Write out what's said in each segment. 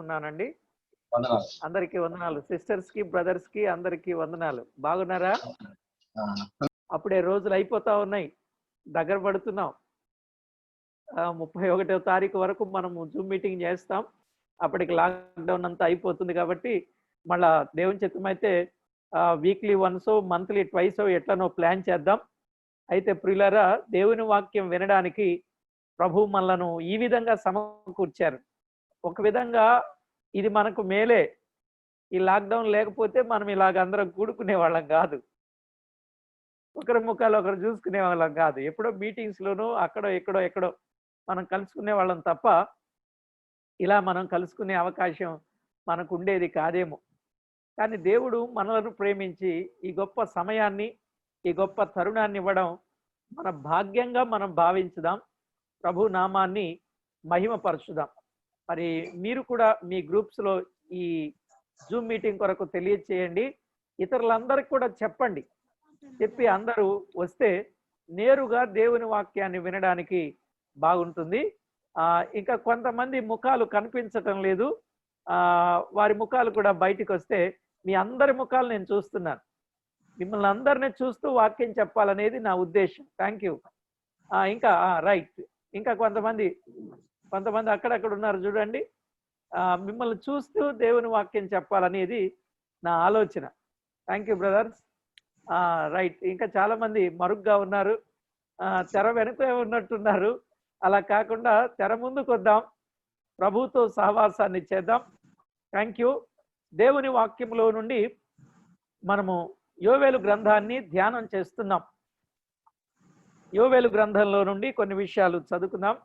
ఉన్నానండి. వందనాలు. అందరికీ వందనాలు. సిస్టర్స్ కి బ్రదర్స్ కి అందరికీ వందనాలు. బాగున్నారా? అప్పుడే రోజులు అయిపోతా ఉన్నాయి, దగ్గర పడుతున్నాం. 31వ తారీఖు వరకు మనము జూమ్ మీటింగ్ చేస్తాం. అప్పటికి లాక్డౌన్ అంతా అయిపోతుంది కాబట్టి మళ్ళా దేవుని చిత్తమైతే వీక్లీ వన్సో మంత్లీ ట్వైసో ఎట్లనో ప్లాన్ చేద్దాం. అయితే ప్రియులారా, దేవుని వాక్యం వినడానికి ప్రభు మనలను ఈ విధంగా సమకూర్చారు. ఒక విధంగా ఇది మనకు మేలే. ఈ లాక్డౌన్ లేకపోతే మనం ఇలాగ అందరం కూడుకునే వాళ్ళం కాదు, ఒకరి ముఖాలు ఒకరు చూసుకునే వాళ్ళం కాదు. ఎప్పుడో మీటింగ్స్ లోనూ అక్కడో ఎక్కడో మనం కలుసుకునే వాళ్ళం తప్ప ఇలా మనం కలుసుకునే అవకాశం మనకు ఉండేది కాదేమో. కానీ దేవుడు మనలను ప్రేమించి ఈ గొప్ప సమయాన్ని, ఈ గొప్ప తరుణాన్ని ఇవ్వడం మన భాగ్యంగా మనం భావించుదాం. ప్రభు నామాన్ని మహిమపరచుదాం. మరి మీరు కూడా మీ గ్రూప్స్లో ఈ జూమ్ మీటింగ్ కొరకు తెలియచేయండి. ఇతరులందరికీ కూడా చెప్పండి. చెప్పి అందరూ వస్తే నేరుగా దేవుని వాక్యాన్ని వినడానికి బాగుంటుంది. ఇంకా కొంతమంది ముఖాలు కనిపించటం లేదు, వారి ముఖాలు కూడా బయటికి వస్తే మీ అందరి ముఖాలు నేను చూస్తున్నాను. మిమ్మల్ని అందరినీ చూస్తూ వాక్యం చెప్పాలనేది నా ఉద్దేశం. Thank you. ఇంకా రైట్, ఇంకా కొంతమంది అక్కడక్కడ ఉన్నారు చూడండి. మిమ్మల్ని చూస్తూ దేవుని వాక్యం చెప్పాలనేది నా ఆలోచన. Thank you brothers. రైట్, ఇంకా చాలా మంది మరుగ్గా ఉన్నారు, తెర వెనుక ఉన్నట్టున్నారు. అలా కాకుండా తెర ముందుకు వద్దాం, ప్రభుతో సహవాసాన్ని చేద్దాం. Thank you. దేవుని వాక్యంలో నుండి మనము యోవేలు గ్రంథాన్ని ధ్యానం చేస్తున్నాం. యోవేలు గ్రంథంలో నుండి కొన్ని విషయాలు చదువుకుందాం.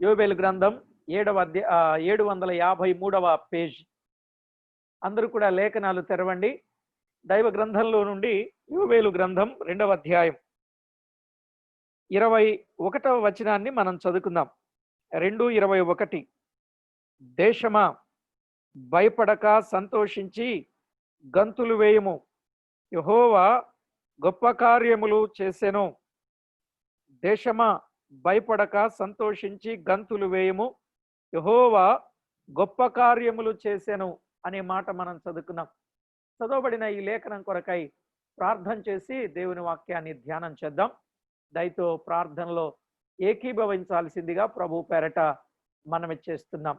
యోవేలు గ్రంథం 753వ పేజ్. అందరూ కూడా లేఖనాలు తెరవండి. దైవ గ్రంథంలో నుండి యోవేలు గ్రంథం 2వ అధ్యాయం 21వ వచనాన్ని మనం చదువుకుందాం. 2:21. దేశమా, భయపడక సంతోషించి గంతులు వేయము, యెహోవా గొప్ప కార్యములు చేసెను. దేశమా, భయపడక సంతోషించి గంతులు వేయము, యెహోవా గొప్ప కార్యములు చేసెను అనే మాట మనం చదువుకున్నాం. చదవబడిన ఈ లేఖనం కొరకై ప్రార్థన చేసి దేవుని వాక్యాన్ని ధ్యానం చేద్దాం. దయతో ప్రార్థనలో ఏకీభవించాల్సిందిగా ప్రభు పేరట మనవి చేస్తున్నాం.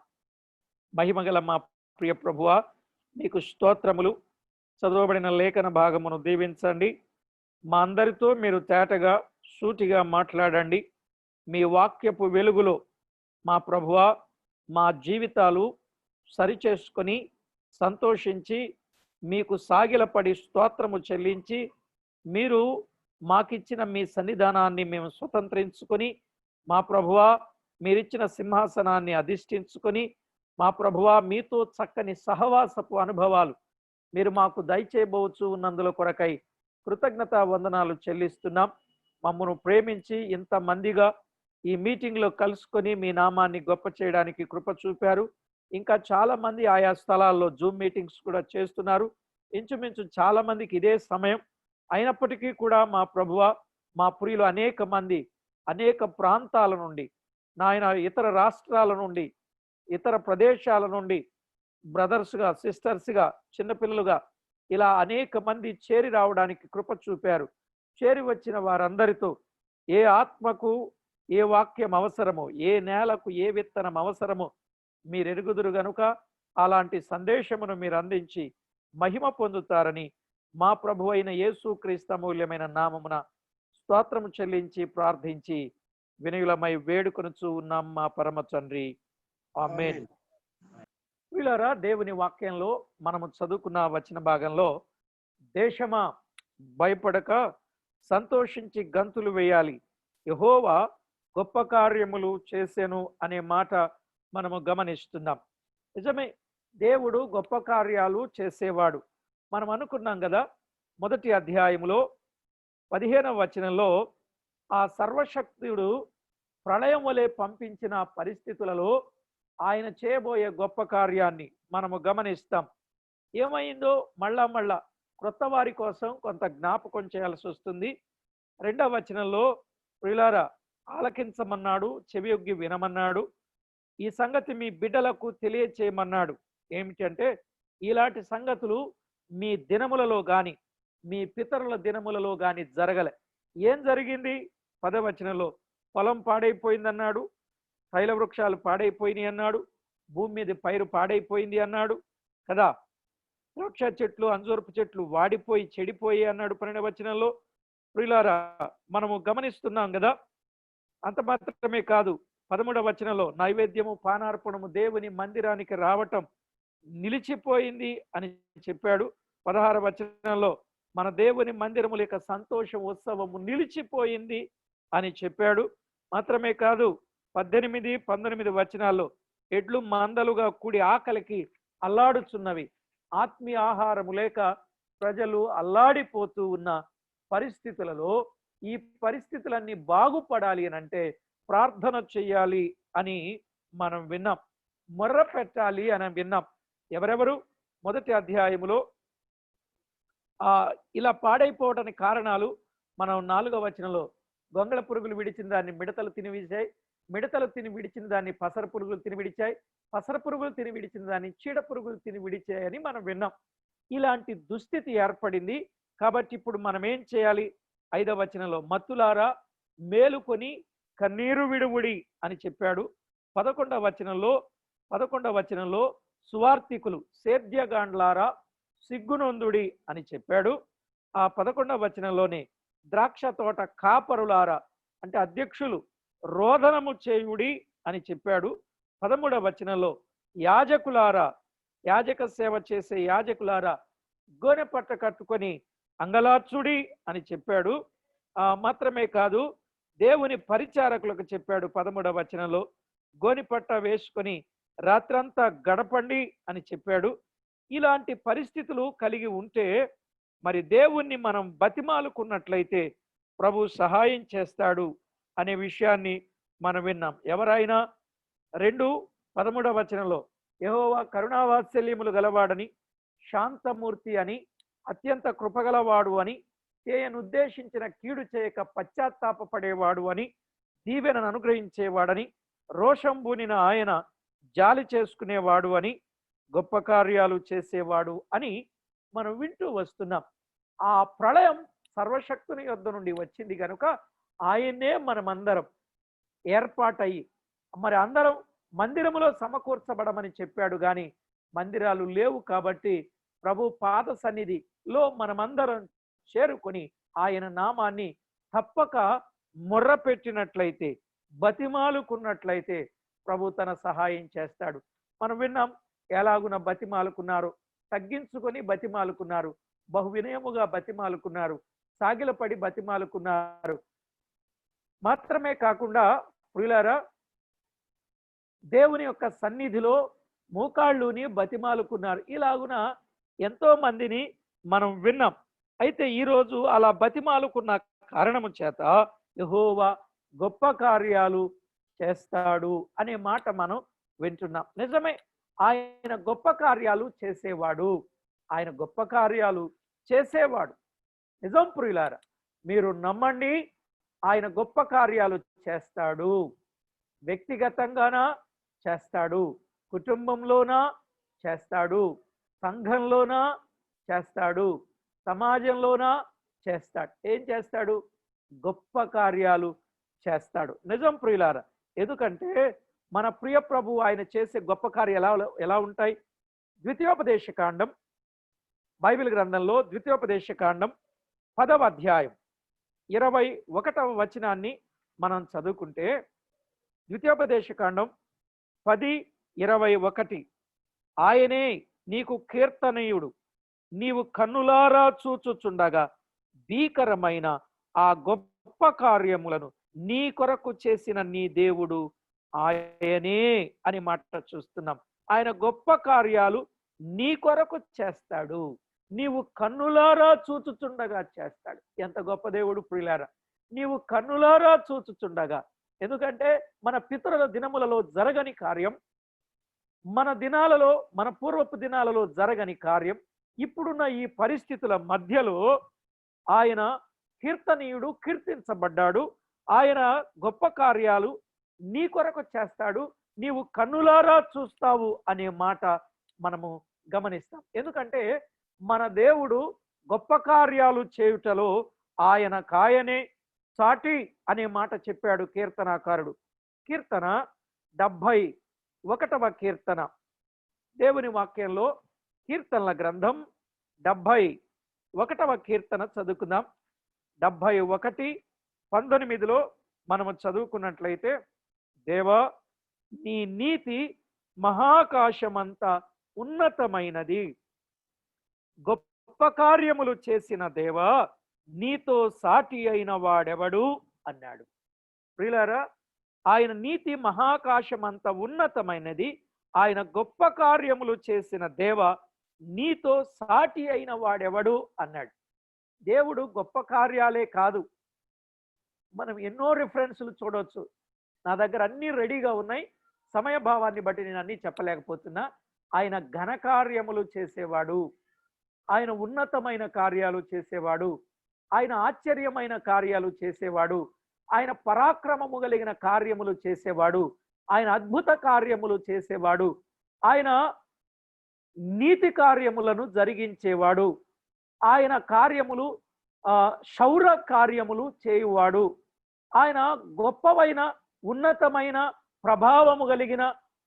మహిమగల మా ప్రియ ప్రభువా, మీకు స్తోత్రములు. చదవబడిన లేఖన భాగమును దీవించండి. మా అందరితో మీరు తేటగా సూటిగా మాట్లాడండి. మీ వాక్యపు వెలుగులో మా ప్రభువా మా జీవితాలు సరిచేసుకొని సంతోషించి మీకు సాగిలపడి స్తోత్రము చెల్లించి మీరు మాకిచ్చిన మీ సన్నిధానాన్ని మేము స్వతంత్రించుకొని మా ప్రభువా మీరిచ్చిన సింహాసనాన్ని అధిష్ఠించుకొని మా ప్రభువా మీతో చక్కని సహవాసపు అనుభవాలు మీరు మాకు దయచేయబోచు ఉన్నందుల కొరకై కృతజ్ఞతా వందనాలు చెల్లిస్తున్నాం. మమ్మను ప్రేమించి ఇంతమందిగా ఈ మీటింగ్లో కలుసుకొని మీ నామాన్ని గొప్ప చేయడానికి కృప చూపారు. ఇంకా చాలా మంది ఆయా స్థలాల్లో జూమ్ మీటింగ్స్ కూడా చేస్తున్నారు. ఇంచుమించు చాలా మందికి ఇదే సమయం అయినప్పటికీ కూడా మా ప్రభువ మా ప్రియులు అనేక మంది అనేక ప్రాంతాల నుండి, నాయన ఇతర రాష్ట్రాల నుండి, ఇతర ప్రదేశాల నుండి బ్రదర్స్గా, సిస్టర్స్గా, చిన్నపిల్లలుగా ఇలా అనేక మంది చేరి రావడానికి కృప చూపారు. చేరి వచ్చిన వారందరితో ఏ ఆత్మకు ఏ వాక్యం అవసరమో, ఏ నేలకు ఏ విత్తనం అవసరమో మీరు ఎరుగుదురు గనుక అలాంటి సందేశమును మీరు అందించి మహిమ పొందుతారని మా ప్రభు అయిన యేసు క్రీస్తు అమూల్యమైన నామమున స్తోత్రము చెల్లించి ప్రార్థించి వినయులమై వేడుకొనుచు ఉన్నాం మా పరమ తండ్రి, ఆమేన్. వీళ్ళరా, దేవుని వాక్యంలో మనము చదువుకున్న వచన భాగంలో దేశమా భయపడక సంతోషించి గంతులు వేయాలి, యెహోవా గొప్ప కార్యములు చేసెను అనే మాట మనము గమనిస్తున్నాం. నిజమే, దేవుడు గొప్ప కార్యాలు చేసేవాడు. మనం అనుకున్నాం కదా, మొదటి అధ్యాయంలో 15వ వచనంలో ఆ సర్వశక్తుడు ప్రళయం వలె పంపించిన పరిస్థితులలో ఆయన చేయబోయే గొప్ప కార్యాన్ని మనము గమనిస్తాం. ఏమైందో మళ్ళా క్రొత్త వారి కోసం కొంత జ్ఞాపకం చేయాల్సి వస్తుంది. 2వ వచనంలో ప్రియులారా ఆలకించమన్నాడు, చెవియొగ్గి వినమన్నాడు, ఈ సంగతి మీ బిడ్డలకు తెలియచేయమన్నాడు, ఏమిటంటే ఇలాంటి సంగతులు మీ దినములలో గాని మీ పితరుల దినములలో గాని జరగలే. ఏం జరిగింది? 10వ వచనంలో పొలం పాడైపోయిందన్నాడు, తైల వృక్షాలు పాడైపోయినాయి అన్నాడు, భూమి మీద పైరు పాడైపోయింది అన్నాడు కదా. ద్రాక్ష చెట్లు అంజూరపు చెట్లు వాడిపోయి చెడిపోయి అన్నాడు 12వ వచనంలో. ప్రియులారా, మనము గమనిస్తున్నాం కదా. అంత మాత్రమే కాదు, 13వ వచనంలో నైవేద్యము పానార్పణము దేవుని మందిరానికి రావటం నిలిచిపోయింది అని చెప్పాడు. 16వ వచనంలో మన దేవుని మందిరముల యొక్క సంతోషం ఉత్సవము నిలిచిపోయింది అని చెప్పాడు. మాత్రమే కాదు, 18, 19 వచనాల్లో ఎడ్లు మందలుగా కూడి ఆకలికి అల్లాడుచున్నవి, ఆత్మీయ ఆహారము లేక ప్రజలు అల్లాడిపోతూ ఉన్న పరిస్థితులలో ఈ పరిస్థితులన్నీ బాగుపడాలి అని అంటే ప్రార్థన చెయ్యాలి అని మనం విన్నాం, మొర్ర పెట్టాలి అని విన్నాం. ఎవరెవరు? మొదటి అధ్యాయములో ఇలా పాడైపోవడానికి కారణాలు మనం 4వ వచనంలో గొంగళ పురుగులు విడిచిన దాన్ని మిడతలు తిని విడిచాయి, మిడతలు తిని విడిచిన దాన్ని పసర పురుగులు తిని విడిచాయి, పసర పురుగులు తిని విడిచిన దాన్ని చీడ పురుగులు తిని విడిచాయని మనం విన్నాం. ఇలాంటి దుస్థితి ఏర్పడింది. కాబట్టి ఇప్పుడు మనం ఏం చేయాలి? 5వ వచనంలో మత్తులారా మేలుకొని కన్నీరు విడువుడి అని చెప్పాడు. 11వ వచనంలో సువార్తికులు సేద్యగాండ్లారా సిగ్గునొందుడి అని చెప్పాడు. ఆ 11వ వచనంలోనే ద్రాక్ష తోట కాపరులారా అంటే అధ్యక్షులు రోదనము చేయుడి అని చెప్పాడు. 13వ వచనంలో యాజకులారా, యాజక సేవ చేసే యాజకులారా గోనె పట్ట కట్టుకొని అంగలార్చుడి అని చెప్పాడు. మాత్రమే కాదు, దేవుని పరిచారకులకు చెప్పాడు 13వ వచనంలో గోనె పట్ట వేసుకొని రాత్రంతా గడపండి అని చెప్పాడు. ఇలాంటి పరిస్థితులు కలిగి ఉంటే మరి దేవుణ్ణి మనం బతిమాలుకున్నట్లయితే ప్రభు సహాయం చేస్తాడు అనే విషయాన్ని మనం విన్నాం. ఎవరైనా 2:13వ వచనంలో యెహోవా కరుణావాత్సల్యములు గలవాడని, శాంతమూర్తి అని, అత్యంత కృపగలవాడు అని, చేయనుద్దేశించిన కీడు చేయక పశ్చాత్తాపపడేవాడు అని, దీవెనను అనుగ్రహించేవాడని, రోషం బూనిన ఆయన జాలి చేసుకునేవాడు అని, గొప్ప కార్యాలు చేసేవాడు అని మనం వింటూ వస్తున్నాం. ఆ ప్రళయం సర్వశక్తుని యొద్ద నుండి వచ్చింది కనుక ఆయన్నే మనమందరం ఏర్పాటయ్యి మరి అందరం మందిరములో సమకూర్చబడమని చెప్పాడు. కానీ మందిరాలు లేవు కాబట్టి ప్రభు పాద సన్నిధిలో మనమందరం చేరుకొని ఆయన నామాన్ని తప్పక మొర్ర పెట్టినట్లయితే, బతిమాలుకున్నట్లయితే ప్రభు తన సహాయం చేస్తాడు. మనం విన్నాం ఎలాగున బతిమాలుకున్నారు, తగ్గించుకొని బతిమాలుకున్నారు, బహు వినయముగా బతిమాలుకున్నారు, సాగిలపడి బతిమాలుకున్నారు. మాత్రమే కాకుండా ప్రియులారా, దేవుని యొక్క సన్నిధిలో మోకాళ్ళుని బతిమాలుకున్నారు. ఇలాగున ఎంతో మందిని మనం విన్నాం. అయితే ఈరోజు అలా బతిమాలుకున్న కారణము చేత యెహోవా గొప్ప కార్యాలు చేస్తాడు అనే మాట మనం వింటున్నాం. నిజమే, ఆయన గొప్ప కార్యాలు చేసేవాడు, ఆయన గొప్ప కార్యాలు చేసేవాడు. నిజం ప్రియులారా, మీరు నమ్మండి, ఆయన గొప్ప కార్యాలు చేస్తాడు. వ్యక్తిగతంగానా చేస్తాడు, కుటుంబంలోనా చేస్తాడు, సంఘంలోనా చేస్తాడు, సమాజంలోనా చేస్తాడు. ఏం చేస్తాడు? గొప్ప కార్యాలు చేస్తాడు. నిజం ప్రియులారా, ఎందుకంటే మన ప్రియ ప్రభు ఆయన చేసే గొప్ప కార్యాలు ఎలా ఉంటాయి? ద్వితీయోపదేశకాండం, బైబిల్ గ్రంథంలో ద్వితీయోపదేశకాండం 10వ అధ్యాయం 21వ వచనాన్ని మనం చదువుకుంటే, ద్వితీయోపదేశకాండం 10:21 ఆయనే నీకు కీర్తనీయుడు, నీవు కన్నులారా చూచుచుండగా భీకరమైన ఆ గొప్ప కార్యములను నీ కొరకు చేసిన నీ దేవుడు ఆయనే అని మాట చూస్తున్నాం. ఆయన గొప్ప కార్యాలు నీ కొరకు చేస్తాడు, నీవు కన్నులారా చూచుచుండగా చేస్తాడు. ఎంత గొప్ప దేవుడు ప్రియులారా! నీవు కన్నులారా చూచుచుండగా, ఎందుకంటే మన పితరుల దినములలో జరగని కార్యం, మన దినాలలో, మన పూర్వపు దినాలలో జరగని కార్యం, ఇప్పుడున్న ఈ పరిస్థితుల మధ్యలో ఆయన కీర్తనీయుడు, కీర్తించబడ్డాడు. ఆయన గొప్ప కార్యాలు నీ కొరకు చేస్తాడు, నీవు కన్నులారా చూస్తావు అనే మాట మనము గమనిస్తాం. ఎందుకంటే మన దేవుడు గొప్ప కార్యాలు చేయుటలో ఆయన కాయనే సాటి అనే మాట చెప్పాడు కీర్తనాకారుడు. కీర్తన 71వ కీర్తన, దేవుని వాక్యంలో కీర్తనల గ్రంథం 71వ కీర్తన చదువుకుందాం. 71:19 మనము చదువుకున్నట్లయితే, దేవా నీ నీతి మహాకాశమంత ఉన్నతమైనది, గొప్ప కార్యములు చేసిన దేవా నీతో సాటి అయిన వాడెవడు అన్నాడు. ప్రియులారా, ఆయన నీతి మహాకాశమంత ఉన్నతమైనది, ఆయన గొప్ప కార్యములు చేసిన దేవ నీతో సాటి అయిన వాడెవడు అన్నాడు. దేవుడు గొప్ప కార్యాలే కాదు, మనం ఎన్నో రిఫరెన్స్లు చూడవచ్చు. నా దగ్గర అన్ని రెడీగా ఉన్నాయి, సమయభావాన్ని బట్టి నేను అన్ని చెప్పలేకపోతున్నా. ఆయన ఘన కార్యములు చేసేవాడు, ఆయన ఉన్నతమైన కార్యాలు చేసేవాడు, ఆయన ఆశ్చర్యమైన కార్యాలు చేసేవాడు, ఆయన పరాక్రమము కలిగిన కార్యములు చేసేవాడు, ఆయన అద్భుత కార్యములు చేసేవాడు, ఆయన నీతి కార్యములను జరిగించేవాడు, ఆయన కార్యములు శౌర కార్యములు చేయువాడు, ఆయన గొప్పవైన ఉన్నతమైన ప్రభావము కలిగిన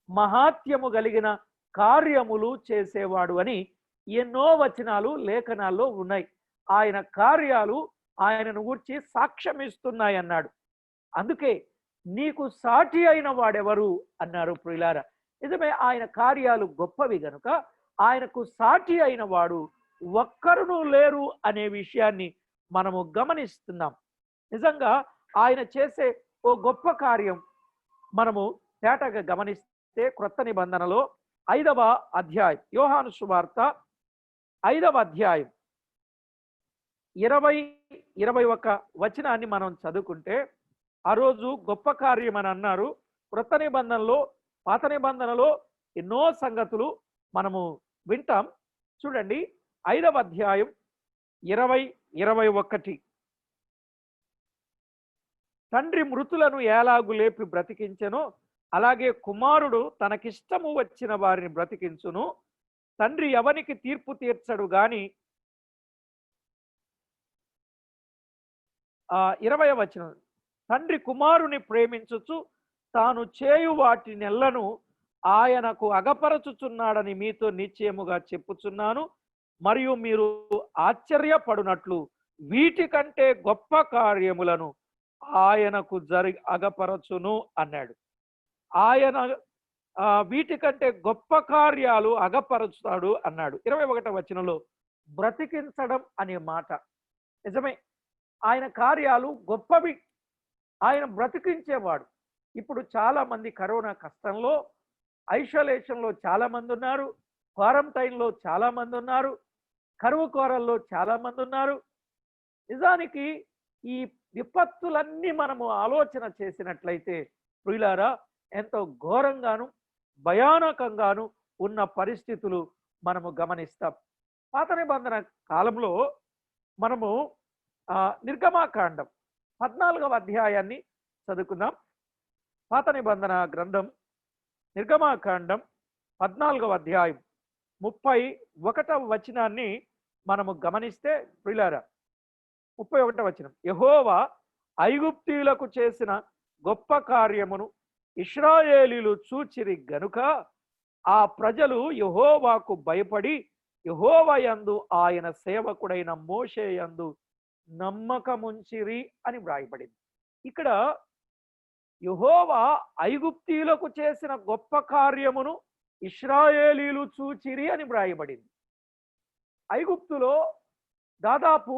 మహాత్యము కలిగిన కార్యములు చేసేవాడు అని ఎన్నో వచనాలు లేఖనాల్లో ఉన్నాయి. ఆయన కార్యాలు ఆయనను గూర్చి సాక్ష్యమిస్తున్నాయి అన్నాడు. అందుకే నీకు సాటి అయిన వాడెవరు అన్నారు. ప్రియులారా, నిజమే, ఆయన కార్యాలు గొప్పవి గనుక ఆయనకు సాటి అయిన వాడు ఒక్కరును లేరు అనే విషయాన్ని మనము గమనిస్తున్నాం. నిజంగా ఆయన చేసే ఓ గొప్ప కార్యం మనము తేటగా గమనిస్తే, క్రొత్త నిబంధనలో 5వ అధ్యాయం, యోహాను సువార్త 5వ అధ్యాయం 20-21 వచనాన్ని మనం చదువుకుంటే, ఆ రోజు గొప్ప కార్యం అని అన్నారు. క్రొత్త నిబంధనలో, పాత నిబంధనలో ఎన్నో సంగతులు మనము వింటాం. చూడండి, 5వ అధ్యాయం 20-21. తండ్రి మృతులను ఎలాగు లేపి బ్రతికించెనో అలాగే కుమారుడు తనకిష్టము వచ్చిన వారిని బ్రతికించును. తండ్రి ఎవనికి తీర్పు తీర్చడు గాని 20వ వచనం, తండ్రి కుమారుని ప్రేమించుచు తాను చేయు వాటినెల్లను ఆయనకు అగపరచుచున్నాడని మీతో నిశ్చయముగా చెప్పుచున్నాను. మరియు మీరు ఆశ్చర్యపడునట్లు వీటికంటే గొప్ప కార్యములను ఆయనకు అగపరచును అన్నాడు. ఆయన వీటికంటే గొప్ప కార్యాలు అగపరుస్తాడు అన్నాడు. 21వ వచనంలో బ్రతికించడం అనే మాట నిజమే, ఆయన కార్యాలు గొప్పవి, ఆయన బ్రతికించేవాడు. ఇప్పుడు చాలా మంది కరోనా కష్టంలో, ఐసోలేషన్లో చాలా మంది ఉన్నారు, క్వారంటైన్లో చాలా మంది ఉన్నారు, కరువు కోరల్లో చాలా మంది ఉన్నారు. నిజానికి ఈ విపత్తులన్నీ మనము ఆలోచన చేసినట్లయితే ప్రియులారా, ఎంతో ఘోరంగాను భయానకంగాను ఉన్న పరిస్థితులు మనము గమనిస్తాం. పాత నిబంధన కాలంలో మనము నిర్గమాకాండం 14వ అధ్యాయాన్ని చదువుకుందాం. పాత నిబంధన గ్రంథం నిర్గమాకాండం 14వ అధ్యాయం 31వ వచనాన్ని మనము గమనిస్తే ప్రియులారా, 31వ వచనం, యెహోవా ఐగుప్తీయులకు చేసిన గొప్ప కార్యమును ఇశ్రాయేలీలు చూచిరి గనుక ఆ ప్రజలు యెహోవాకు భయపడి యెహోవా యందు ఆయన సేవకుడైన మోషే యందు నమ్మకముంచిరి అని వ్రాయబడింది. ఇక్కడ యెహోవా ఐగుప్తీయులకు చేసిన గొప్ప కార్యమును ఇశ్రాయేలీలు చూచిరి అని వ్రాయబడింది. ఐగుప్తులో దాదాపు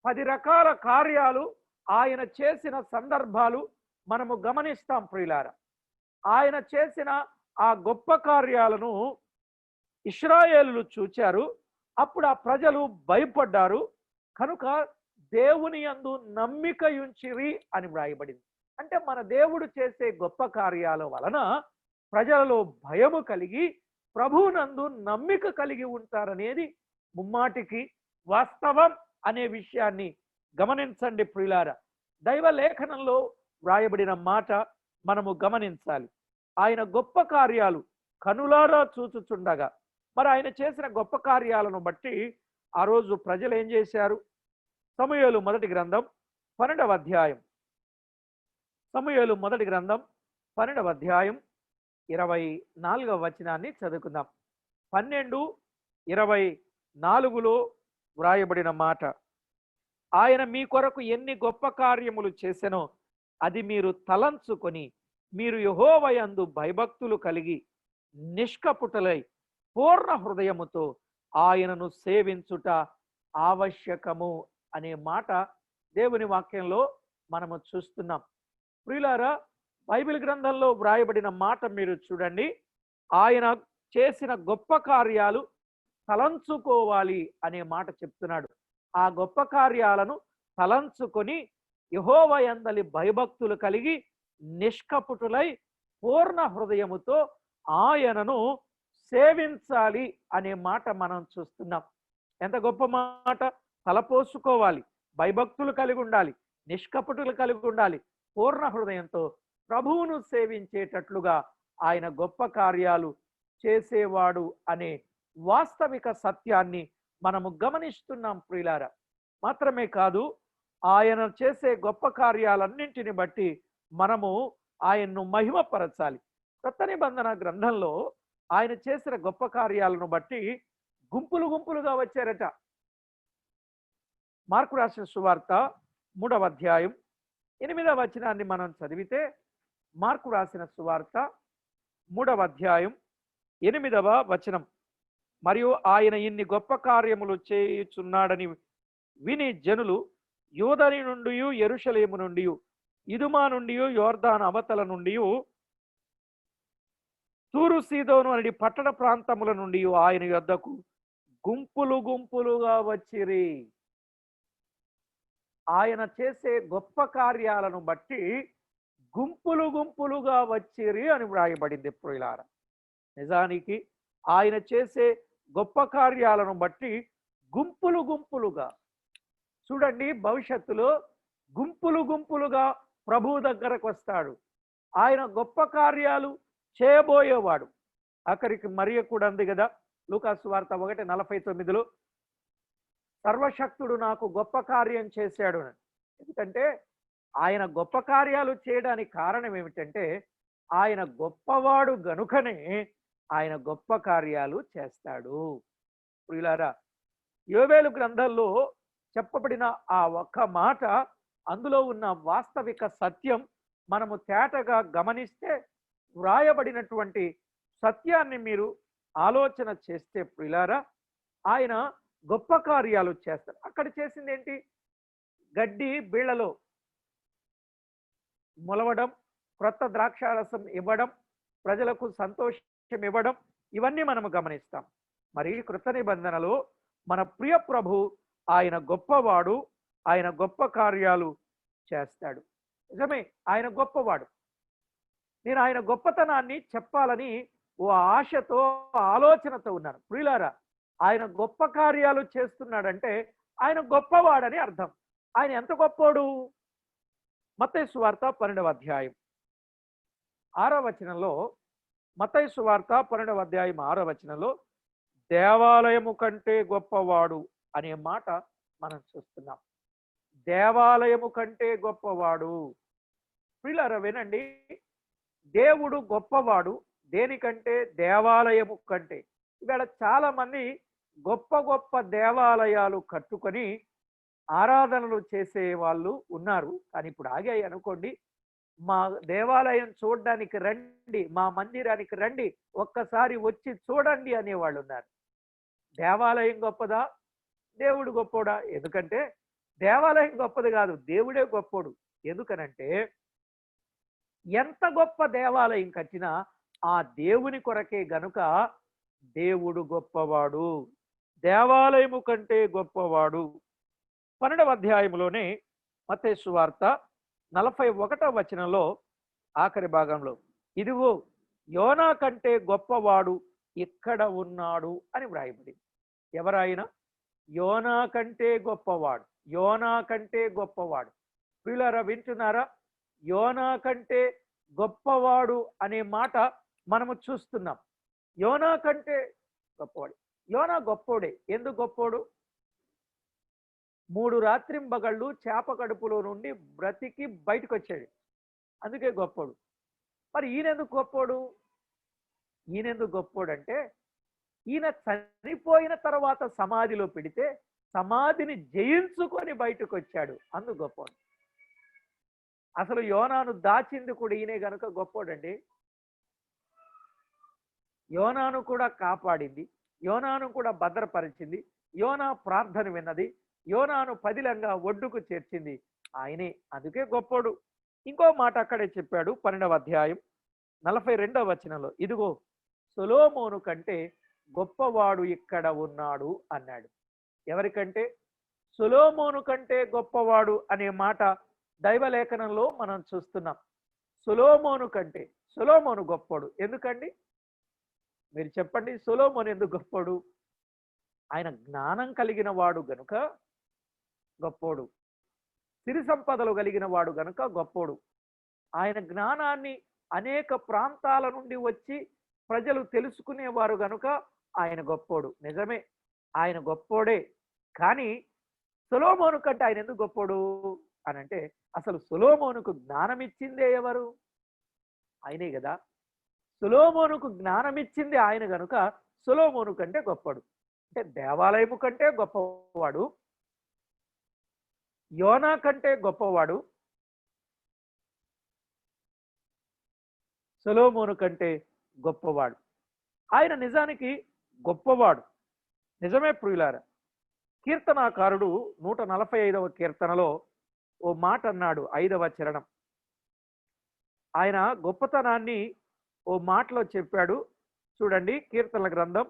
10 రకాల కార్యాలు ఆయన చేసిన సందర్భాలు మనము గమనిస్తాం ప్రియులారా. ఆయన చేసిన ఆ గొప్ప కార్యాలను ఇశ్రాయేలులు చూచారు. అప్పుడు ఆ ప్రజలు భయపడ్డారు కనుక దేవుని యందు నమ్మిక ఉంచిరి అని వ్రాయబడింది. అంటే మన దేవుడు చేసే గొప్ప కార్యాల వలన ప్రజలలో భయము కలిగి ప్రభువునందు నమ్మిక కలిగి ఉంటారనేది ముమ్మాటికి వాస్తవం అనే విషయాన్ని గమనించండి ప్రియులారా. దైవ లేఖనంలో వ్రాయబడిన మాట మనము గమనించాలి. ఆయన గొప్ప కార్యాలు కనులారా చూచుచుండగా మరి ఆయన చేసిన గొప్ప కార్యాలను బట్టి ఆ రోజు ప్రజలు ఏం చేశారు? సమూయేలు మొదటి గ్రంథం 12వ అధ్యాయం, సమూయేలు మొదటి గ్రంథం 12వ అధ్యాయం 24వ వచనాన్ని చదువుకుందాం. 12:24లో వ్రాయబడిన మాట, ఆయన మీ కొరకు ఎన్ని గొప్ప కార్యములు చేసెనో అది మీరు తలంచుకొని మీరు యెహోవా యందు భయభక్తులు కలిగి నిష్కపుటలై పూర్ణ హృదయముతో ఆయనను సేవించుట ఆవశ్యకము అనే మాట దేవుని వాక్యంలో మనము చూస్తున్నాం. ప్రియులారా, బైబిల్ గ్రంథంలో వ్రాయబడిన మాట మీరు చూడండి. ఆయన చేసిన గొప్ప కార్యాలు తలంచుకోవాలి అనే మాట చెప్తున్నాడు. ఆ గొప్ప కార్యాలను తలంచుకొని యెహోవా యందలి భయభక్తులు కలిగి నిష్కపుటులై పూర్ణ హృదయముతో ఆయనను సేవించాలి అనే మాట మనం చూస్తున్నాం. ఎంత గొప్ప మాట! తలపోసుకోవాలి, భయభక్తులు కలిగి ఉండాలి, నిష్కపటులు కలిగి ఉండాలి, పూర్ణ హృదయంతో ప్రభువును సేవించేటట్లుగా ఆయన గొప్ప కార్యాలు చేసేవాడు అనే వాస్తవిక సత్యాన్ని మనము గమనిస్తున్నాం ప్రియులారా. మాత్రమే కాదు, ఆయన చేసే గొప్ప కార్యాలన్నింటిని బట్టి మనము ఆయన్ను మహిమపరచాలి. కొత్త నిబంధన గ్రంథంలో ఆయన చేసిన గొప్ప కార్యాలను బట్టి గుంపులు గుంపులుగా వచ్చారట. మార్కు రాసిన సువార్త 3వ అధ్యాయం 8వ వచనాన్ని మనం చదివితే, మార్కు రాసిన సువార్త 3వ అధ్యాయం 8వ వచనం, మరియు ఆయన ఇన్ని గొప్ప కార్యములు చేయుచున్నాడని విని జనులు యూదరి నుండి, యెరూషలేము నుండి, ఇదుమా నుండి, యోర్దాను అవతల నుండి, తూరు సీదోను అనే పట్టణ ప్రాంతముల నుండి ఆయన యొద్దకు గుంపులు గుంపులుగా వచ్చిరి. ఆయన చేసే గొప్ప కార్యాలను బట్టి గుంపులు గుంపులుగా వచ్చిరి అని వ్రాయబడింది ప్రియులారా. నిజానికి ఆయన చేసే గొప్ప కార్యాలను బట్టి గుంపులు గుంపులుగా, చూడండి, భవిష్యత్తులో గుంపులు గుంపులుగా ప్రభువు దగ్గరకు వస్తాడు. ఆయన గొప్ప కార్యాలు చేయబోయేవాడు. అక్కడికి మరియ కూడా ఉంది కదా, లూకాసు వార్త 1:49లో, సర్వశక్తుడు నాకు గొప్ప కార్యం చేశాడు. ఎందుకంటే ఆయన గొప్ప కార్యాలు చేయడానికి కారణం ఏమిటంటే ఆయన గొప్పవాడు గనుకనే ఆయన గొప్ప కార్యాలు చేస్తాడు. ప్రియులారా, యోవేలు గ్రంథంలో చెప్పబడిన ఆ ఒక్క మాట, అందులో ఉన్న వాస్తవిక సత్యం మనము తేటగా గమనిస్తే, వ్రాయబడినటువంటి సత్యాన్ని మీరు ఆలోచన చేస్తే ప్రియులారా, ఆయన గొప్ప కార్యాలు చేస్తారు. అక్కడ చేసింది ఏంటి? గడ్డి బీళ్లలో మొలవడం, క్రొత్త ద్రాక్షారసం ఇవ్వడం, ప్రజలకు సంతోషం ఇవ్వడం, ఇవన్నీ మనము గమనిస్తాం. మరి కృత నిబంధనలో మన ప్రియ ప్రభు ఆయన గొప్పవాడు, ఆయన గొప్ప కార్యాలు చేస్తాడు. నిజమే, ఆయన గొప్పవాడు. నేను ఆయన గొప్పతనాన్ని చెప్పాలని ఓ ఆశతో, ఆలోచనతో ఉన్నాను. ప్రియులారా, ఆయన గొప్ప కార్యాలు చేస్తున్నాడంటే ఆయన గొప్పవాడని అర్థం. ఆయన ఎంత గొప్పోడు? మత్తయి సువార్త 12వ అధ్యాయం 6వ వచనంలో, మత్తయి సువార్త 12వ అధ్యాయం 6వ వచనంలో దేవాలయము కంటే గొప్పవాడు అనే మాట మనం చూస్తున్నాం. దేవాలయము కంటే గొప్పవాడు. ప్రియులారా వినండి, దేవుడు గొప్పవాడు. దేనికంటే? దేవాలయము కంటే. ఇవాళ చాలా మంది గొప్ప గొప్ప దేవాలయాలు కట్టుకొని ఆరాధనలు చేసే వాళ్ళు ఉన్నారు. కానీ ఇప్పుడు ఆగాయి అనుకోండి. మా దేవాలయం చూడడానికి రండి, మా మందిరానికి రండి, ఒక్కసారి వచ్చి చూడండి అనేవాళ్ళు ఉన్నారు. దేవాలయం గొప్పదా? దేవుడు గొప్పోడా? ఎందుకంటే దేవాలయం గొప్పది కాదు, దేవుడే గొప్పోడు. ఎందుకనంటే ఎంత గొప్ప దేవాలయం కట్టినా ఆ దేవుని కొరకే గనుక దేవుడు గొప్పవాడు, దేవాలయము కంటే గొప్పవాడు. 12వ అధ్యాయంలోనే మత్తయి సువార్త 41వ వచనంలో ఆఖరి భాగంలో, ఇదిగో యోనా కంటే గొప్పవాడు ఇక్కడ ఉన్నాడు అని వ్రాయబడింది. ఎవరాయన? యోనా కంటే గొప్పవాడు, యోనా కంటే గొప్పవాడు. ప్రియులారా వింటున్నారా? యోనా కంటే గొప్పవాడు అనే మాట మనము చూస్తున్నాం. యోనా కంటే గొప్పవాడు. యోనా గొప్పోడే. ఎందుకు గొప్పోడు? 3 రాత్రింబగళ్ళు చేప కడుపులో నుండి బ్రతికి బయటకొచ్చాడు. అందుకే గొప్పోడు. మరి ఈయనెందుకు గొప్పోడు? ఈయనెందుకు గొప్పోడంటే, ఈయన చనిపోయిన తర్వాత సమాధిలో పెడితే సమాధిని జయించుకొని బయటకొచ్చాడు. అందుకు గొప్పోడు. అసలు యోనాను దాచింది కూడా ఈయనే గనుక గొప్పోడండి. యోనాను కూడా కాపాడింది, యోనాను కూడా భద్రపరిచింది, యోనా ప్రార్థన విన్నది, యోనాను పదిలంగా ఒడ్డుకు చేర్చింది ఆయనే. అందుకే గొప్పోడు. ఇంకో మాట అక్కడే చెప్పాడు 12వ అధ్యాయం 42వ వచనంలో, ఇదిగో సొలొమోను కంటే గొప్పవాడు ఇక్కడ ఉన్నాడు అన్నాడు. ఎవరికంటే? సొలొమోను కంటే గొప్పవాడు అనే మాట దైవలేఖనంలో మనం చూస్తున్నాం. సొలొమోను కంటే. సొలొమోను గొప్పోడు. ఎందుకండి? మీరు చెప్పండి, సొలొమోను ఎందుకు గొప్పోడు? ఆయన జ్ఞానం కలిగిన వాడు గనుక గొప్పోడు. సిరి సంపదలు కలిగిన వాడు గనుక గొప్పోడు. ఆయన జ్ఞానాన్ని అనేక ప్రాంతాల నుండి వచ్చి ప్రజలు తెలుసుకునేవారు గనుక ఆయన గొప్పోడు. నిజమే, ఆయన గొప్పోడే. కానీ సొలొమోను కంటే ఆయన ఎందుకు గొప్పోడు అనంటే, అసలు సొలొమోనుకు జ్ఞానం ఇచ్చిందే ఎవరు? ఆయనే కదా. సొలొమోనుకు జ్ఞానం ఇచ్చింది ఆయన గనుక సొలొమోను కంటే గొప్పడు. అంటే దేవాలయము కంటే గొప్పవాడు, యోనా కంటే గొప్పవాడు, సొలొమోను కంటే గొప్పవాడు. ఆయన నిజానికి గొప్పవాడు. నిజమే ప్రియులారా. కీర్తనాకారుడు 145వ కీర్తనలో ఓ మాట అన్నాడు, 5వ చరణం. ఆయన గొప్పతనాన్ని ఓ మాటలో చెప్పాడు. చూడండి, కీర్తనల గ్రంథం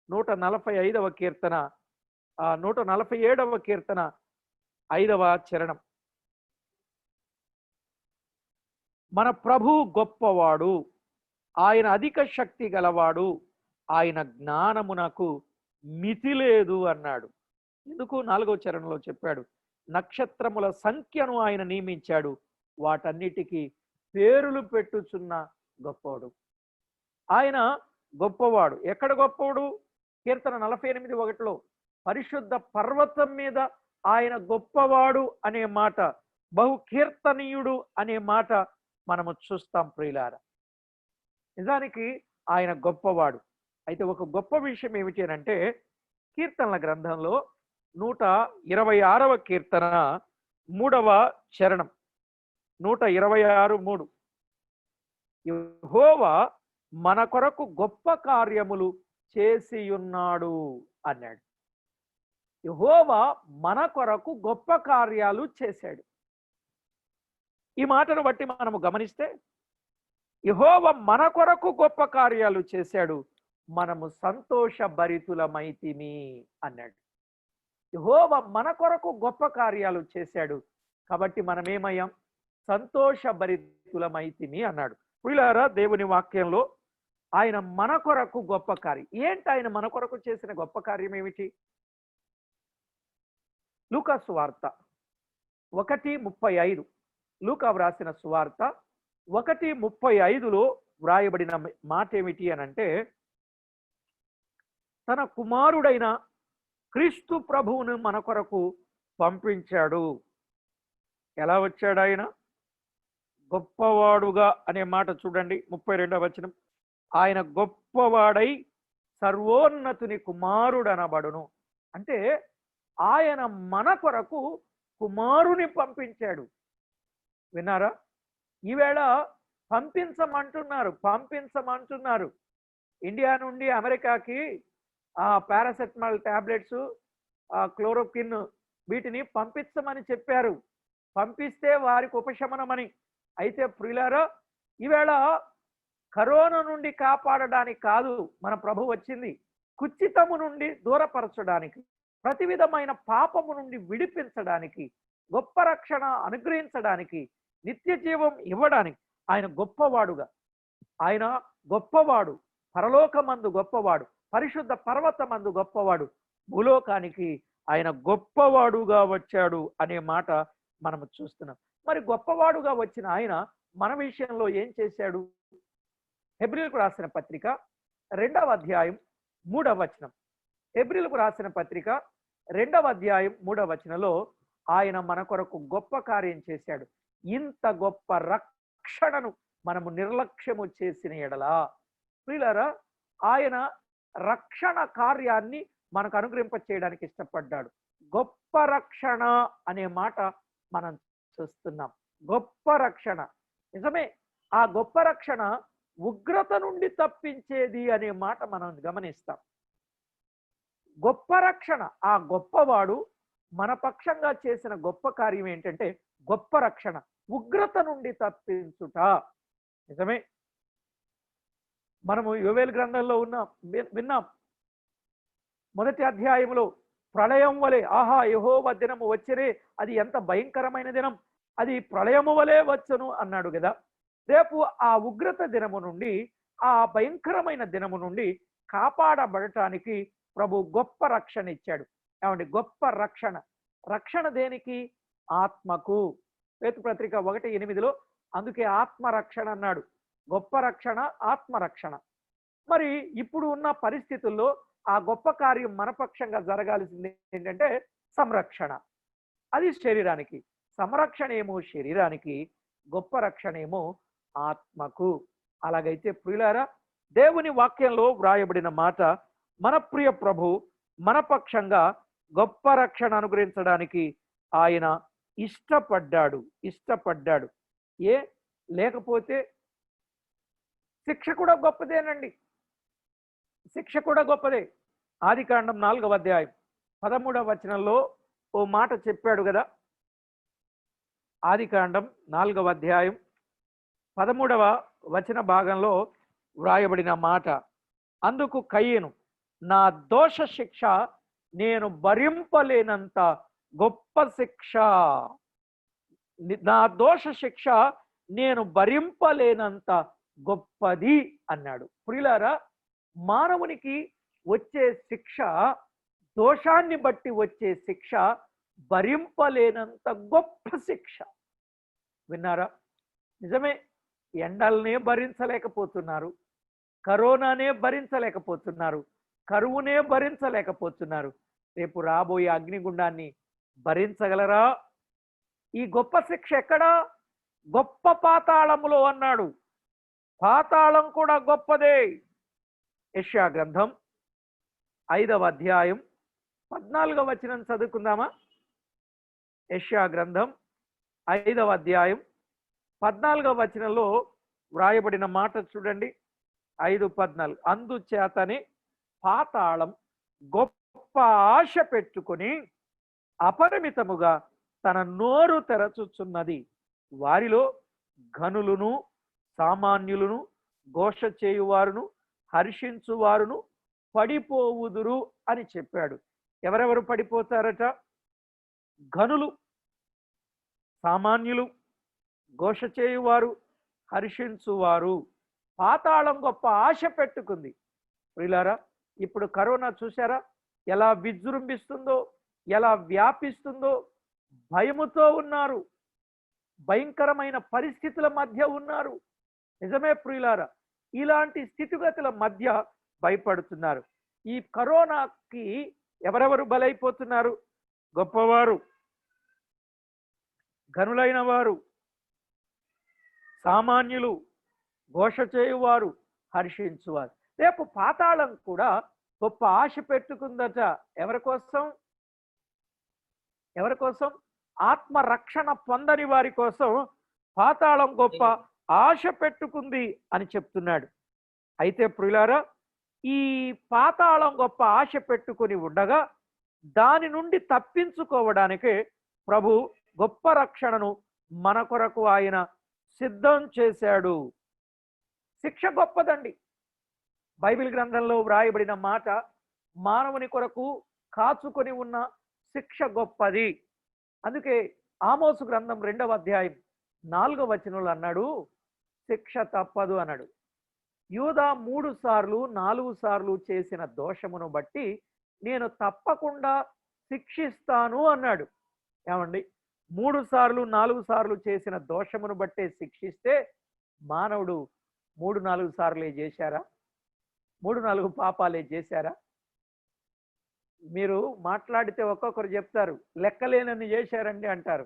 145వ కీర్తన 147వ కీర్తన 5వ చరణం. మన ప్రభువు గొప్పవాడు, ఆయన అధిక శక్తి గలవాడు, ఆయన జ్ఞానమునకు మితి లేదు అన్నాడు. ఎందుకు? 4వ చరణంలో చెప్పాడు, నక్షత్రముల సంఖ్యను ఆయన నియమించాడు, వాటన్నిటికీ పేరులు పెట్టుచున్న గొప్పవాడు. ఆయన గొప్పవాడు. ఎక్కడ గొప్పవాడు? కీర్తన 48:1లో పరిశుద్ధ పర్వతం మీద ఆయన గొప్పవాడు అనే మాట, బహు కీర్తనీయుడు అనే మాట మనము చూస్తాం ప్రియులారా. నిజానికి ఆయన గొప్పవాడు. అయితే ఒక గొప్ప విషయం ఏమిటి అంటే, కీర్తనల గ్రంథంలో 126వ కీర్తన 3వ చరణం, 126:3, యెహోవా మన కొరకు గొప్ప కార్యములు చేసి ఉన్నాడు అన్నాడు. యెహోవా మన కొరకు గొప్ప కార్యాలు చేశాడు. ఈ మాటను బట్టి మనము గమనిస్తే, యెహోవా మన కొరకు గొప్ప కార్యాలు చేశాడు, మనము సంతోషభరితులమైతిమి అన్నాడు. యెహోవా మన కొరకు గొప్ప కార్యాలు చేశాడు కాబట్టి మనమేమయ్యాం? సంతోషభరితులమైతిమి అన్నాడు. ప్రియులారా, దేవుని వాక్యంలో ఆయన మన కొరకు గొప్ప కార్యం ఏంటి? ఆయన మన కొరకు చేసిన గొప్ప కార్యం ఏమిటి? లూకా సువార్త 1:35, లూకా వ్రాసిన సువార్త 1:35లో వ్రాయబడిన మాట ఏమిటి అనంటే, తన కుమారుడైన క్రీస్తు ప్రభువును మన కొరకు పంపించాడు. ఎలా వచ్చాడు ఆయన? గొప్పవాడుగా అనే మాట చూడండి, 32వ వచనం. ఆయన గొప్పవాడై సర్వోన్నతుని కుమారుడనబడును. అంటే ఆయన మన కొరకు కుమారుని పంపించాడు. విన్నారా? ఈవేళ పంపించమంటున్నారు. ఇండియా నుండి అమెరికాకి పారాసెటమాల్ టాబ్లెట్స్, క్లోరోక్విన్ వీటిని పంపించమని చెప్పారు. పంపిస్తే వారికి ఉపశమనమని. అయితే ప్రియులారా, ఈవేళ కరోనా నుండి కాపాడడానికి కాదు మన ప్రభు వచ్చింది, కుచితము నుండి దూరపరచడానికి, ప్రతి విధమైన పాపము నుండి విడిపించడానికి, గొప్ప రక్షణ అనుగ్రహించడానికి, నిత్య జీవం ఇవ్వడానికి ఆయన గొప్పవాడుగా. ఆయన గొప్పవాడు, పరలోకమందు గొప్పవాడు, పరిశుద్ధ పర్వతమందు గొప్పవాడు, భూలోకానికి ఆయన గొప్పవాడుగా వచ్చాడు అనే మాట మనము చూస్తున్నాం. మరి గొప్పవాడుగా వచ్చిన ఆయన మన విషయంలో ఏం చేశాడు? హెబ్రీయులకు రాసిన పత్రిక 2వ అధ్యాయం 3వ వచనం. హెబ్రీయులకు రాసిన పత్రిక 2వ అధ్యాయం 3వ వచనంలో ఆయన మన కొరకు గొప్ప కార్యం చేశాడు. ఇంత గొప్ప రక్షణను మనము నిర్లక్ష్యము చేసిన ఎడలా, ప్రియులారా, ఆయన రక్షణ కార్యాన్ని మనకు అనుగ్రహింప చేయడానికి ఇష్టపడ్డాడు. గొప్ప రక్షణ అనే మాట మనం చూస్తున్నాం. గొప్ప రక్షణ నిజమే. ఆ గొప్ప రక్షణ ఉగ్రత నుండి తప్పించేది అనే మాట మనం గమనిస్తాం. గొప్ప రక్షణ, ఆ గొప్పవాడు మన పక్షంగా చేసిన గొప్ప కార్యం ఏంటంటే గొప్ప రక్షణ, ఉగ్రత నుండి తప్పించుట. నిజమే. మనము యోవేలు గ్రంథంలో విన్నాం. మొదటి అధ్యాయంలో ప్రళయం వలె, ఆహా యెహోవా దినము వచ్చిరే, అది ఎంత భయంకరమైన దినం, అది ప్రళయము వలె వచ్చును అన్నాడు కదా. రేపు ఆ ఉగ్రత దినము నుండి, ఆ భయంకరమైన దినము నుండి కాపాడబడటానికి ప్రభు గొప్ప రక్షణ ఇచ్చాడు. ఏమండి? గొప్ప రక్షణ. రక్షణ దేనికి? ఆత్మకు. పేతురుపత్రిక 1:8 అందుకే ఆత్మరక్షణ అన్నాడు. గొప్ప రక్షణ, ఆత్మరక్షణ. మరి ఇప్పుడు ఉన్న పరిస్థితుల్లో ఆ గొప్ప కార్యం మనపక్షంగా జరగాల్సింది ఏంటంటే సంరక్షణ. అది శరీరానికి. సంరక్షణ ఏమో శరీరానికి, గొప్ప రక్షణ ఏమో ఆత్మకు. అలాగైతే ప్రియులారా, దేవుని వాక్యంలో వ్రాయబడిన మాట, మన ప్రియ ప్రభు మన పక్షంగా గొప్ప రక్షణ అనుగ్రహించడానికి ఆయన ఇష్టపడ్డాడు. లేకపోతే శిక్ష కూడా గొప్పదేనండి. శిక్ష కూడా గొప్పదే. ఆదికాండం 4వ అధ్యాయం 13వ వచనంలో ఓ మాట చెప్పాడు కదా. ఆదికాండం 4వ అధ్యాయం 13వ వచన భాగంలో వ్రాయబడిన మాట, అందుకు కయీను, నా దోష శిక్ష నేను భరింపలేనంత గొప్ప శిక్ష, నా దోష శిక్ష నేను భరింపలేనంత గొప్పది అన్నాడు. ప్రియులారా, మానవునికి వచ్చే శిక్ష, దోషాన్ని బట్టి వచ్చే శిక్ష భరింపలేనంత గొప్ప శిక్ష. విన్నారా? నిజమే. ఎండల్నే భరించలేకపోతున్నారు, కరోనానే భరించలేకపోతున్నారు, కరువునే భరించలేకపోతున్నారు. రేపు రాబోయే అగ్నిగుండాన్ని భరించగలరా? ఈ గొప్ప శిక్ష ఎక్కడా? గొప్ప పాతాళములో అన్నాడు. పాతాళం కూడా గొప్పదే. యెషయా గ్రంథం 5వ అధ్యాయం 14వ వచనం చదువుకుందామా? యెషయా గ్రంథం 5వ అధ్యాయం 14వ వచనంలో వ్రాయబడిన మాట చూడండి. 5:14 అందుచేతనే పాతాళం గొప్ప ఆశ పెట్టుకొని అపరిమితముగా తన నోరు తెరచుచున్నది, వారిలో ఘనులను, సామాన్యులను, ఘోష చేయువారును, హర్షించువారును పడిపోవుదురు అని చెప్పాడు. ఎవరెవరు పడిపోతారట? ఘనులు, సామాన్యులు, ఘోష చేయువారు, హర్షించువారు. పాతాళం గొప్ప ఆశ పెట్టుకుంది. ప్రియులారా, ఇప్పుడు కరోనా చూసారా ఎలా విజృంభిస్తుందో, ఎలా వ్యాపిస్తుందో? భయముతో ఉన్నారు, భయంకరమైన పరిస్థితుల మధ్య ఉన్నారు. నిజమే ప్రియులారా, ఇలాంటి స్థితిగతుల మధ్య భయపడుతున్నారు. ఈ కరోనాకి ఎవరెవరు బలైపోతున్నారు? గొప్పవారు, ఘనులైన వారు, సామాన్యులు, ఘోష చేయువారు, హర్షించువారు. రేపు పాతాళం కూడా గొప్ప ఆశ పెట్టుకుందట. ఎవరి కోసం? ఆత్మరక్షణ పొందని వారి కోసం పాతాళం గొప్ప ఆశ పెట్టుకుంది అని చెప్తున్నాడు. అయితే ప్రియులారా, ఈ పాతాళం గొప్ప ఆశ పెట్టుకుని ఉండగా దాని నుండి తప్పించుకోవడానికి ప్రభు గొప్ప రక్షణను మన కొరకు ఆయన సిద్ధం చేశాడు. శిక్ష గొప్పదండి. బైబిల్ గ్రంథంలో వ్రాయబడిన మాట, మానవుని కొరకు కాచుకొని ఉన్న శిక్ష గొప్పది. అందుకే ఆమోసు గ్రంథం 2వ అధ్యాయం 4వ వచనంలో అన్నాడు, శిక్ష తప్పదు అన్నాడు. యూదా 3 సార్లు 4 సార్లు చేసిన దోషమును బట్టి నేను తప్పకుండా శిక్షిస్తాను అన్నాడు. ఏమండి? 3 సార్లు 4 సార్లు చేసిన దోషమును బట్టే శిక్షిస్తే మానవుడు 3-4 సార్లే చేశారా? 3-4 పాపాలే చేశారా? మీరు మాట్లాడితే ఒక్కొక్కరు చెప్తారు, లెక్కలేనన్ని చేశారండి అంటారు.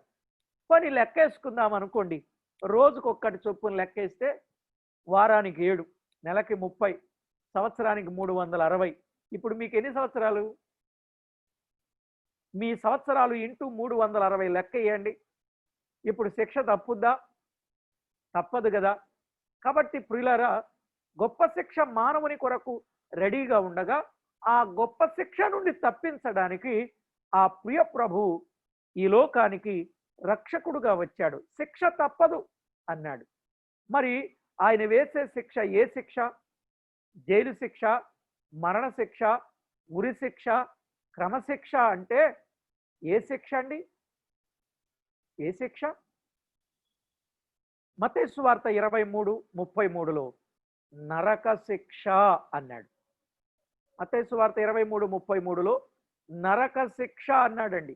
పోనీ లెక్కేసుకుందాం అనుకోండి. రోజుకొక్కటి చొప్పున లెక్కేస్తే వారానికి 7, నెలకి 30, సంవత్సరానికి 360. ఇప్పుడు మీకు ఎన్ని సంవత్సరాలు? మీ సంవత్సరాలు ఇంటూ 360 లెక్క వేయండి. ఇప్పుడు శిక్ష తప్పుద్దా? తప్పదు కదా. కాబట్టి ప్రియులారా, గొప్ప శిక్ష మానవుని కొరకు రెడీగా ఉండగా ఆ గొప్ప శిక్ష నుండి తప్పించడానికి ఆ ప్రియ ప్రభు ఈ లోకానికి రక్షకుడుగా వచ్చాడు. శిక్ష తప్పదు అన్నాడు. మరి ఆయన వేసే శిక్ష ఏ శిక్ష? జైలు శిక్ష, మరణ శిక్ష, ఉరి శిక్ష, క్రమశిక్ష అంటే ఏ శిక్ష అండి? ఏ శిక్ష? మత్తయి సువార్త 23:33లో నరక శిక్ష అన్నాడు. మత్తయి సువార్త 23:33లో నరక శిక్ష అన్నాడండి.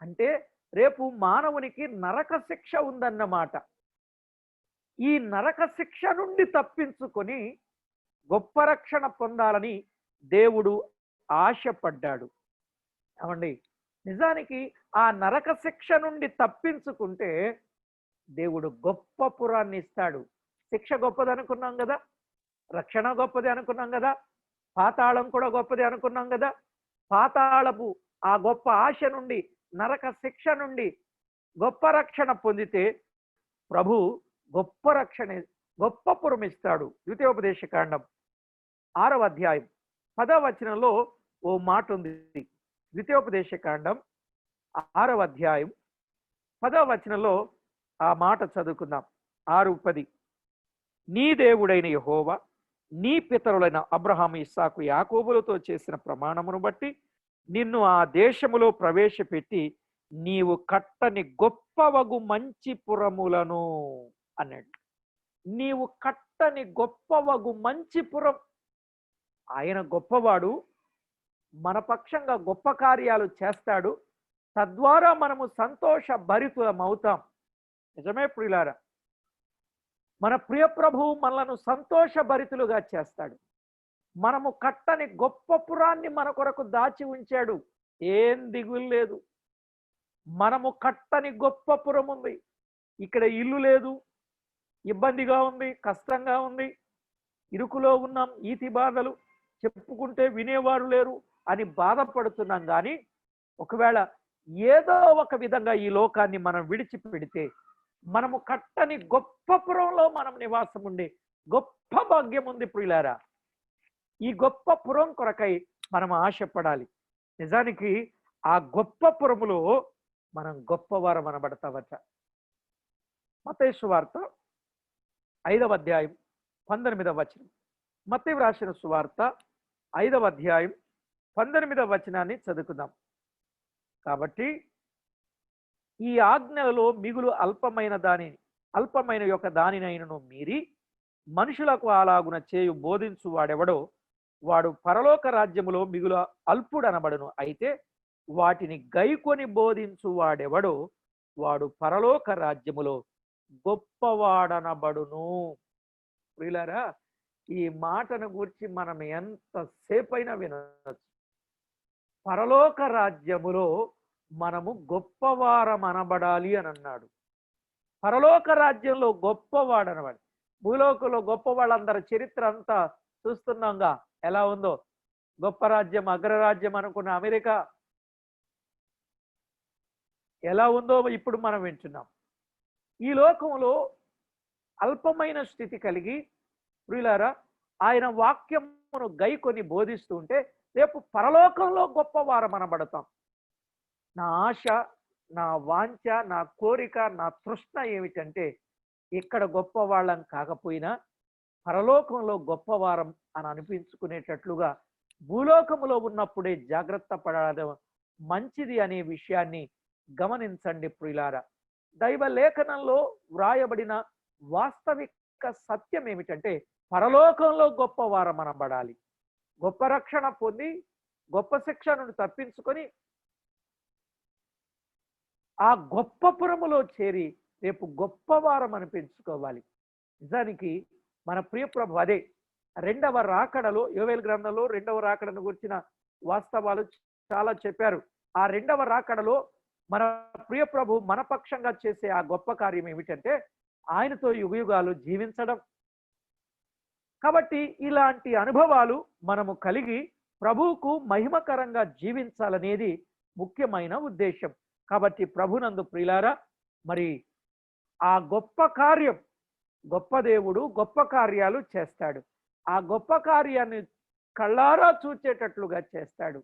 అంటే రేపు మానవునికి నరక శిక్ష ఉందన్నమాట. ఈ నరక శిక్ష నుండి తప్పించుకొని గొప్ప రక్షణ పొందాలని దేవుడు ఆశపడ్డాడు. అవండి, నిజానికి ఆ నరక శిక్ష నుండి తప్పించుకుంటే దేవుడు గొప్ప పురాన్ని ఇస్తాడు. శిక్ష గొప్పది అనుకున్నాం కదా, రక్షణ గొప్పది అనుకున్నాం కదా, పాతాళం కూడా గొప్పది అనుకున్నాం కదా. పాతాళపు ఆ గొప్ప ఆశ నుండి, నరక శిక్ష నుండి గొప్ప రక్షణ పొందితే ప్రభు గొప్ప రక్షణ, గొప్ప పురం ఇస్తాడు. ద్వితీయోపదేశకాండం 6వ అధ్యాయం 10వ వచనంలో ఓ మాట ఉంది. ద్వితీయోపదేశకాండం 6వ అధ్యాయం 10వ వచనంలో ఆ మాట చదువుకుందాం. 6:10 నీ దేవుడైన యెహోవా నీ పితరులైన అబ్రహాము, ఇస్సాకు, యాకోబులతో చేసిన ప్రమాణమును బట్టి నిన్ను ఆ దేశములో ప్రవేశపెట్టి నీవు కట్టని గొప్పవగు మంచి పురములను అన్నాడు. నీవు కట్టని గొప్పవగు మంచి పురం. ఆయన గొప్పవాడు, మన పక్షంగా గొప్ప కార్యాలు చేస్తాడు. తద్వారా మనము సంతోష భరితులం అవుతాం. నిజమే ప్రియులారా, మన ప్రియ ప్రభువు మనలను సంతోష భరితులుగా చేస్తాడు. మనము కట్టని గొప్ప పురాన్ని మన కొరకు దాచి ఉంచాడు. ఏం దిగులు లేదు. మనము కట్టని గొప్ప పురం ఉంది. ఇక్కడ ఇల్లు లేదు, ఇబ్బందిగా ఉంది, కష్టంగా ఉంది, ఇరుకులో ఉన్నాం, ఈతి బాధలు, చెప్పుకుంటే వినేవారు లేరు అని బాధపడుతున్నాం. కానీ ఒకవేళ ఏదో ఒక విధంగా ఈ లోకాన్ని మనం విడిచిపెడితే మనము కట్టని గొప్ప పురంలో మనం నివాసం ఉండే గొప్ప భాగ్యం ఉంది ప్రియులారా. ఈ గొప్ప పురం కొరకై మనం ఆశపడాలి. నిజానికి ఆ గొప్ప పురములో మనం గొప్పవారం అనబడతావట. మత్తయి సువార్త 5వ అధ్యాయం 19వ వచనం. మత్తయి రాసిన సువార్త 5వ అధ్యాయం 19వ వచనాన్ని చదువుకుందాం. కాబట్టి ఈ ఆజ్ఞలలో మిగులు అల్పమైన యొక్క దానినైనను మీరి మనుషులకు అలాగున చేయు బోధించు వాడెవడో వాడు పరలోక రాజ్యములో మిగులు అల్పుడనబడును. అయితే వాటిని గైకొని బోధించు వాడెవడో వాడు పరలోక రాజ్యములో గొప్పవాడనబడును. ప్రియులారా, ఈ మాటను గురించి మనం ఎంతసేపైనా వినవచ్చు. పరలోక రాజ్యములో మనము గొప్పవారం అనబడాలి అని అన్నాడు. పరలోక రాజ్యంలో గొప్పవాడనబడి, భూలోకంలో గొప్ప వాళ్ళందరి చరిత్ర అంతా చూస్తున్నాంగా ఎలా ఉందో. గొప్ప రాజ్యం, అగ్రరాజ్యం అనుకున్న అమెరికా ఎలా ఉందో ఇప్పుడు మనం వింటున్నాం. ఈ లోకంలో అల్పమైన స్థితి కలిగి ప్రియులారా ఆయన వాక్యమును గైకొని బోధిస్తూ ఉంటే రేపు పరలోకంలో గొప్పవారం అనబడతాం. నా ఆశ, నా వాంఛ, నా కోరిక, నా తృష్ణ ఏమిటంటే ఇక్కడ గొప్పవాళ్ళం కాకపోయినా పరలోకంలో గొప్పవారం అని అనిపించుకునేటట్లుగా భూలోకములో ఉన్నప్పుడే జాగ్రత్త పడడం మంచిది అనే విషయాన్ని గమనించండి ప్రియులారా. దైవ లేఖనంలో వ్రాయబడిన వాస్తవిక సత్యం ఏమిటంటే పరలోకంలో గొప్పవారం అనబడాలి. గొప్ప రక్షణ పొంది గొప్ప శిక్ష నుండి తప్పించుకొని ఆ గొప్ప పురములో చేరి రేపు గొప్పవారం అనిపించుకోవాలి. నిజానికి మన ప్రియ ప్రభు అదే. రెండవ రాకడలో యోవేలు గ్రంథంలో రెండవ రాకడను గురించిన వాస్తవాలు చాలా చెప్పారు. ఆ రెండవ రాకడలో మన ప్రియ ప్రభు మన పక్షంగా చేసే ఆ గొప్ప కార్యం ఏమిటంటే ఆయనతో యుగయుగాలు జీవించడం. కాబట్టి ఇలాంటి అనుభవాలు మనము కలిగి ప్రభువుకు మహిమకరంగా జీవించాలనేది ముఖ్యమైన ఉద్దేశం. కాబట్టి ప్రభునందు ప్రియులారా, మరి ఆ గొప్ప కార్యం, గొప్ప దేవుడు గొప్ప కార్యాలు చేస్తాడు. ఆ గొప్ప కార్యాన్ని కళ్ళారా చూచేటట్లుగా చేస్తాడు.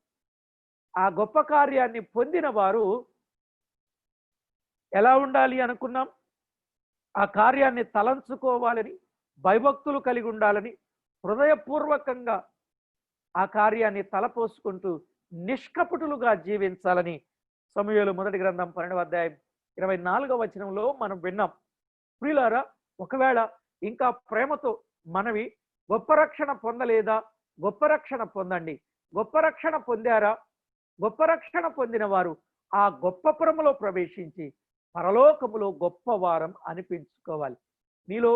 ఆ గొప్ప కార్యాన్ని పొందిన వారు ఎలా ఉండాలి అనుకున్నాం? ఆ కార్యాన్ని తలంచుకోవాలని, భయభక్తులు కలిగి ఉండాలని, హృదయపూర్వకంగా ఆ కార్యాన్ని తలపోసుకుంటూ నిష్కపటులుగా జీవించాలని సమూయేలు మొదటి గ్రంథం 12వ అధ్యాయం 24వ వచనంలో మనం విన్నాం. ప్రియులారా, ఒకవేళ ఇంకా ప్రేమతో మనవి గొప్ప రక్షణ పొందలేదా? గొప్ప రక్షణ పొందండి. గొప్ప రక్షణ పొందారా? గొప్ప రక్షణ పొందిన వారు ఆ గొప్ప పురములో ప్రవేశించి పరలోకములో గొప్పవారం అనిపించుకోవాలి. మీలో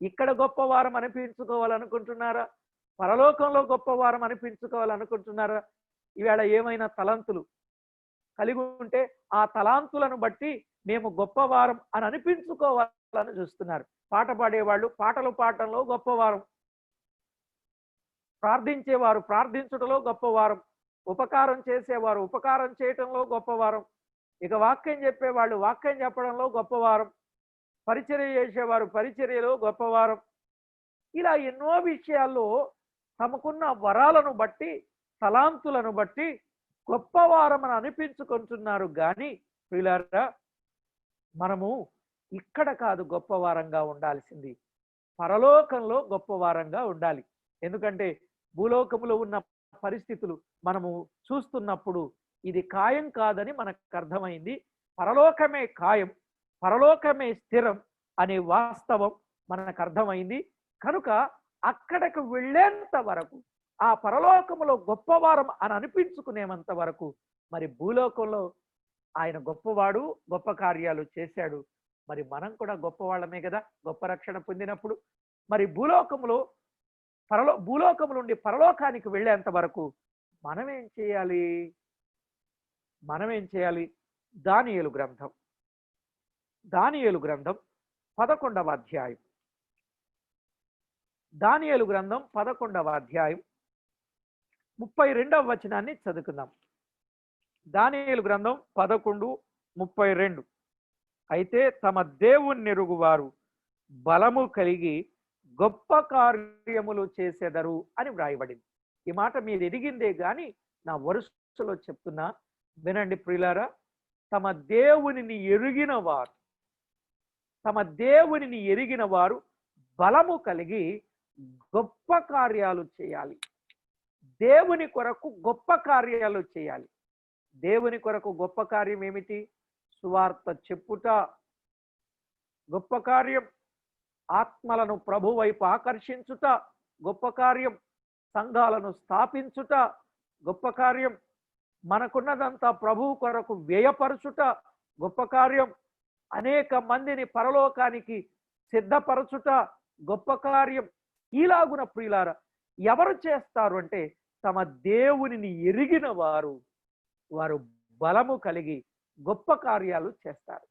ఇక్కడ గొప్పవారం అనిపించుకోవాలనుకుంటున్నారా? పరలోకంలో గొప్పవారం అనిపించుకోవాలనుకుంటున్నారా? ఈవేళ ఏమైనా తలంతులు కలిగి ఉంటే ఆ తలాంతులను బట్టి మేము గొప్పవారం అని అనిపించుకోవాలని చూస్తున్నారు. పాట పాడేవాళ్ళు పాటలు పాడటంలో గొప్పవారం, ప్రార్థించేవారు ప్రార్థించుటలో గొప్పవారం, ఉపకారం చేసేవారు ఉపకారం చేయటంలో గొప్పవారం, ఇక వాక్యం చెప్పేవాళ్ళు వాక్యం చెప్పడంలో గొప్పవారం, పరిచర్య చేసేవారు పరిచర్యలో గొప్పవారం. ఇలా ఎన్నో విషయాల్లో తమకున్న వరాలను బట్టి తలాంతులను బట్టి గొప్పవారం అని అనిపించుకుంటున్నారు. కానీ ప్రియులారా, మనము ఇక్కడ కాదు గొప్పవారంగా ఉండాల్సింది, పరలోకంలో గొప్పవారంగా ఉండాలి. ఎందుకంటే భూలోకములో ఉన్న పరిస్థితులు మనము చూస్తున్నప్పుడు ఇది ఖాయం కాదని మనకు అర్థమైంది. పరలోకమే ఖాయం, పరలోకమే స్థిరం అనే వాస్తవం మనకు అర్థమైంది. కనుక అక్కడికి వెళ్ళేంత వరకు, ఆ పరలోకములో గొప్పవారం అని అనిపించుకునేంత వరకు, మరి భూలోకంలో ఆయన గొప్పవాడు, గొప్ప కార్యాలు చేశాడు. మరి మనం కూడా గొప్పవాళ్ళమే కదా గొప్ప రక్షణ పొందినప్పుడు. మరి భూలోకములో భూలోకము నుండి పరలోకానికి వెళ్ళేంత వరకు మనం ఏం చేయాలి? దానియేలు గ్రంథం 11వ అధ్యాయం. దానియేలు గ్రంథం 11వ అధ్యాయం 32వ వచనాన్ని చదువుకుందాం. దానియేలు గ్రంథం 11:32. అయితే తమ దేవుణ్ణి ఎరుగువారు బలము కలిగి గొప్ప కార్యములు చేసేదరు అని వ్రాయబడింది. ఈ మాట మీరు ఎదిగిందే గాని నా వరుసలో చెప్తున్నా, వినండి ప్రియులారా. తమ దేవునిని ఎరిగిన వారు బలము కలిగి గొప్ప కార్యాలు చేయాలి. దేవుని కొరకు గొప్ప కార్యాలు చేయాలి. దేవుని కొరకు గొప్ప కార్యం ఏమిటి? సువార్త చెప్పుట గొప్ప కార్యం, ఆత్మలను ప్రభు వైపు ఆకర్షించుట గొప్ప కార్యం, సంఘాలను స్థాపించుట గొప్ప కార్యం, మనకున్నదంతా ప్రభువు కొరకు వ్యయపరచుట గొప్ప కార్యం, అనేక మందిని పరలోకానికి సిద్ధపరచుట గొప్ప కార్యం. ఇలాగున ప్రియులారా, ఎవరు చేస్తారు అంటే తమ దేవునిని ఎరిగిన వారు బలము కలిగి గొప్ప కార్యాలు చేస్తారు.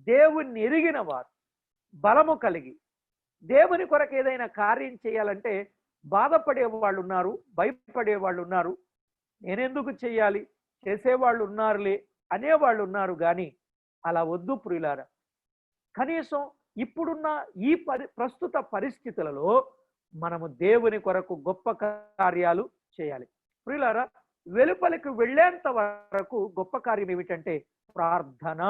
దేవుణ్ణి ఎరిగిన వారు బలము కలిగి దేవుని కొరకు ఏదైనా కార్యం చేయాలంటే బాధపడే వాళ్ళు ఉన్నారు, భయపడే వాళ్ళు ఉన్నారు, నేనెందుకు చేయాలి, చేసేవాళ్ళు ఉన్నారులే అనేవాళ్ళు ఉన్నారు. కానీ అలా వద్దు ప్రియులారా. కనీసం ఇప్పుడున్న ఈ ప్రస్తుత పరిస్థితులలో మనము దేవుని కొరకు గొప్ప కార్యాలు చేయాలి. ప్రియులారా, వెలుపలికి వెళ్ళేంత వరకు గొప్ప కార్యం ఏమిటంటే ప్రార్థన,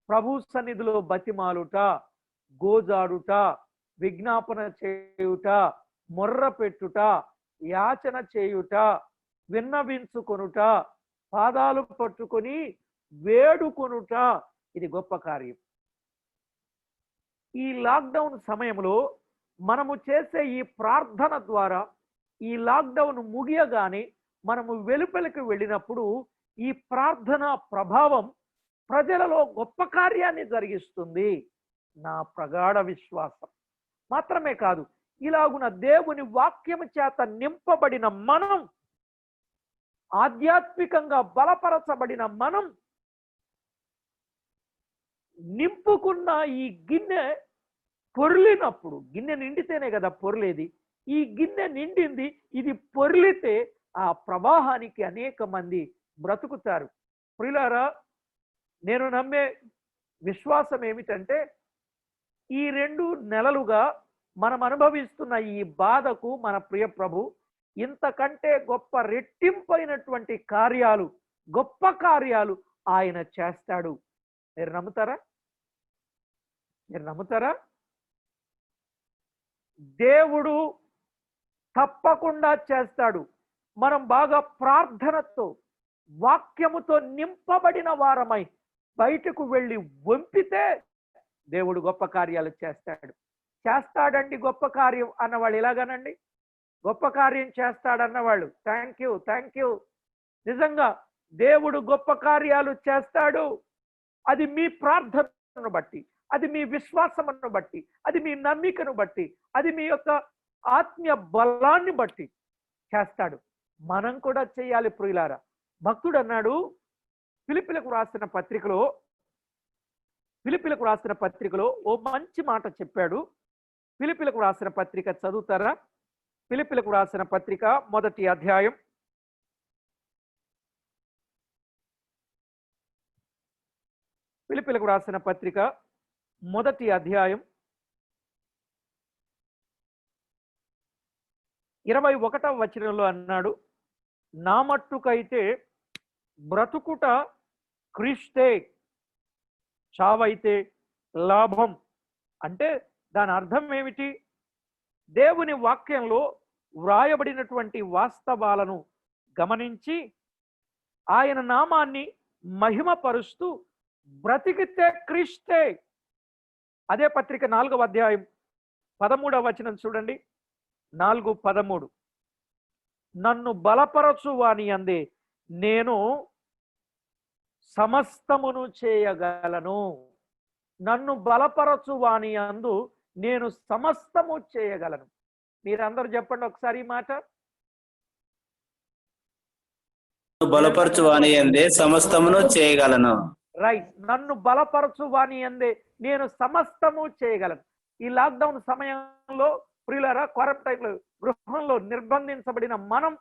ప్రభు సన్నిధిలో బతిమాలుట, గోజాడుట, విజ్ఞాపన చేయుట, మొర్ర పెట్టుట, యాచన చేయుట, విన్నవించుకొనుట, పాదాలు పట్టుకొని వేడుకొనుట, ఇది గొప్ప కార్యం. ఈ లాక్డౌన్ సమయంలో మనము చేసే ఈ ప్రార్థన ద్వారా ఈ లాక్డౌన్ ముగియగానే మనము వెలుపలికి వెళ్ళినప్పుడు ఈ ప్రార్థన ప్రభావం ప్రజలలో గొప్ప కార్యాన్ని జరిగిస్తుంది. నా ప్రగాఢ విశ్వాసం. మాత్రమే కాదు, ఇలాగున దేవుని వాక్యము చేత నింపబడిన మనం, ఆధ్యాత్మికంగా బలపరచబడిన మనం నింపుకున్న ఈ గిన్నె పొర్లినప్పుడు, గిన్నె నిండితేనే కదా పొర్లేది, ఈ గిన్నె నిండింది, ఇది పొర్లితే ఆ ప్రవాహానికి అనేక మంది బ్రతుకుతారు. ప్రియులారా, నేను నమ్మే విశ్వాసం ఏమిటంటే, ఈ 2 నెలలుగా మనం అనుభవిస్తున్న ఈ బాధకు మన ప్రియ ప్రభు ఇంతకంటే గొప్ప రెట్టింపైనటువంటి కార్యాలు, గొప్ప కార్యాలు ఆయన చేస్తాడు. మీరు నమ్ముతారా? మీరు నమ్ముతారా? దేవుడు తప్పకుండా చేస్తాడు. మనం బాగా ప్రార్థనతో, వాక్యముతో నింపబడిన వారమై బయటకు వెళ్ళి వంపితే దేవుడు గొప్ప కార్యాలు చేస్తాడు. చేస్తాడండి గొప్ప కార్యం అన్నవాళ్ళు ఇలాగనండి, గొప్ప కార్యం చేస్తాడన్నవాళ్ళు థ్యాంక్ యూ, థ్యాంక్ యూ. నిజంగా దేవుడు గొప్ప కార్యాలు చేస్తాడు. అది మీ ప్రార్థనను బట్టి, అది మీ విశ్వాసమును బట్టి, అది మీ నమ్మికను బట్టి, అది మీ యొక్క ఆత్మీయ బలాన్ని బట్టి చేస్తాడు. మనం కూడా చేయాలి ప్రియులారా. భక్తుడు అన్నాడు, ఫిలిప్పీలకు రాసిన పత్రికలో ఓ మంచి మాట చెప్పాడు. ఫిలిప్పీలకు రాసిన పత్రిక చదువుతారా? ఫిలిప్పీలకు రాసిన పత్రిక మొదటి అధ్యాయం, ఫిలిప్పీలకు రాసిన పత్రిక మొదటి అధ్యాయం 21వ వచనంలో అన్నాడు, నా మట్టుకైతే బ్రతుకుట క్రీస్తే, చావైతే లాభం. అంటే దాని అర్థం ఏమిటి? దేవుని వాక్యంలో వ్రాయబడినటువంటి వాస్తవాలను గమనించి ఆయన నామాన్ని మహిమపరుస్తూ బ్రతికితే క్రీస్తే. అదే పత్రిక 4వ అధ్యాయం 13వ వచనం చూడండి, 4:13. నన్ను బలపరచు వాని అందే నేను సమస్తమును చేయగలను. నన్ను బలపరచు వాని అందు నేను సమస్తము చేయగలను. మీరందరూ చెప్పండి ఒకసారి ఈ మాట. బలపరచు వాని యందే సమస్తమును చేయగలను. రైట్. నన్ను బలపరచు వాని యందే నేను సమస్తము చేయగలను. ఈ లాక్డౌన్ సమయంలో ప్రియులారా, క్వారంటైన్ గృహంలో నిర్బంధించబడిన మనం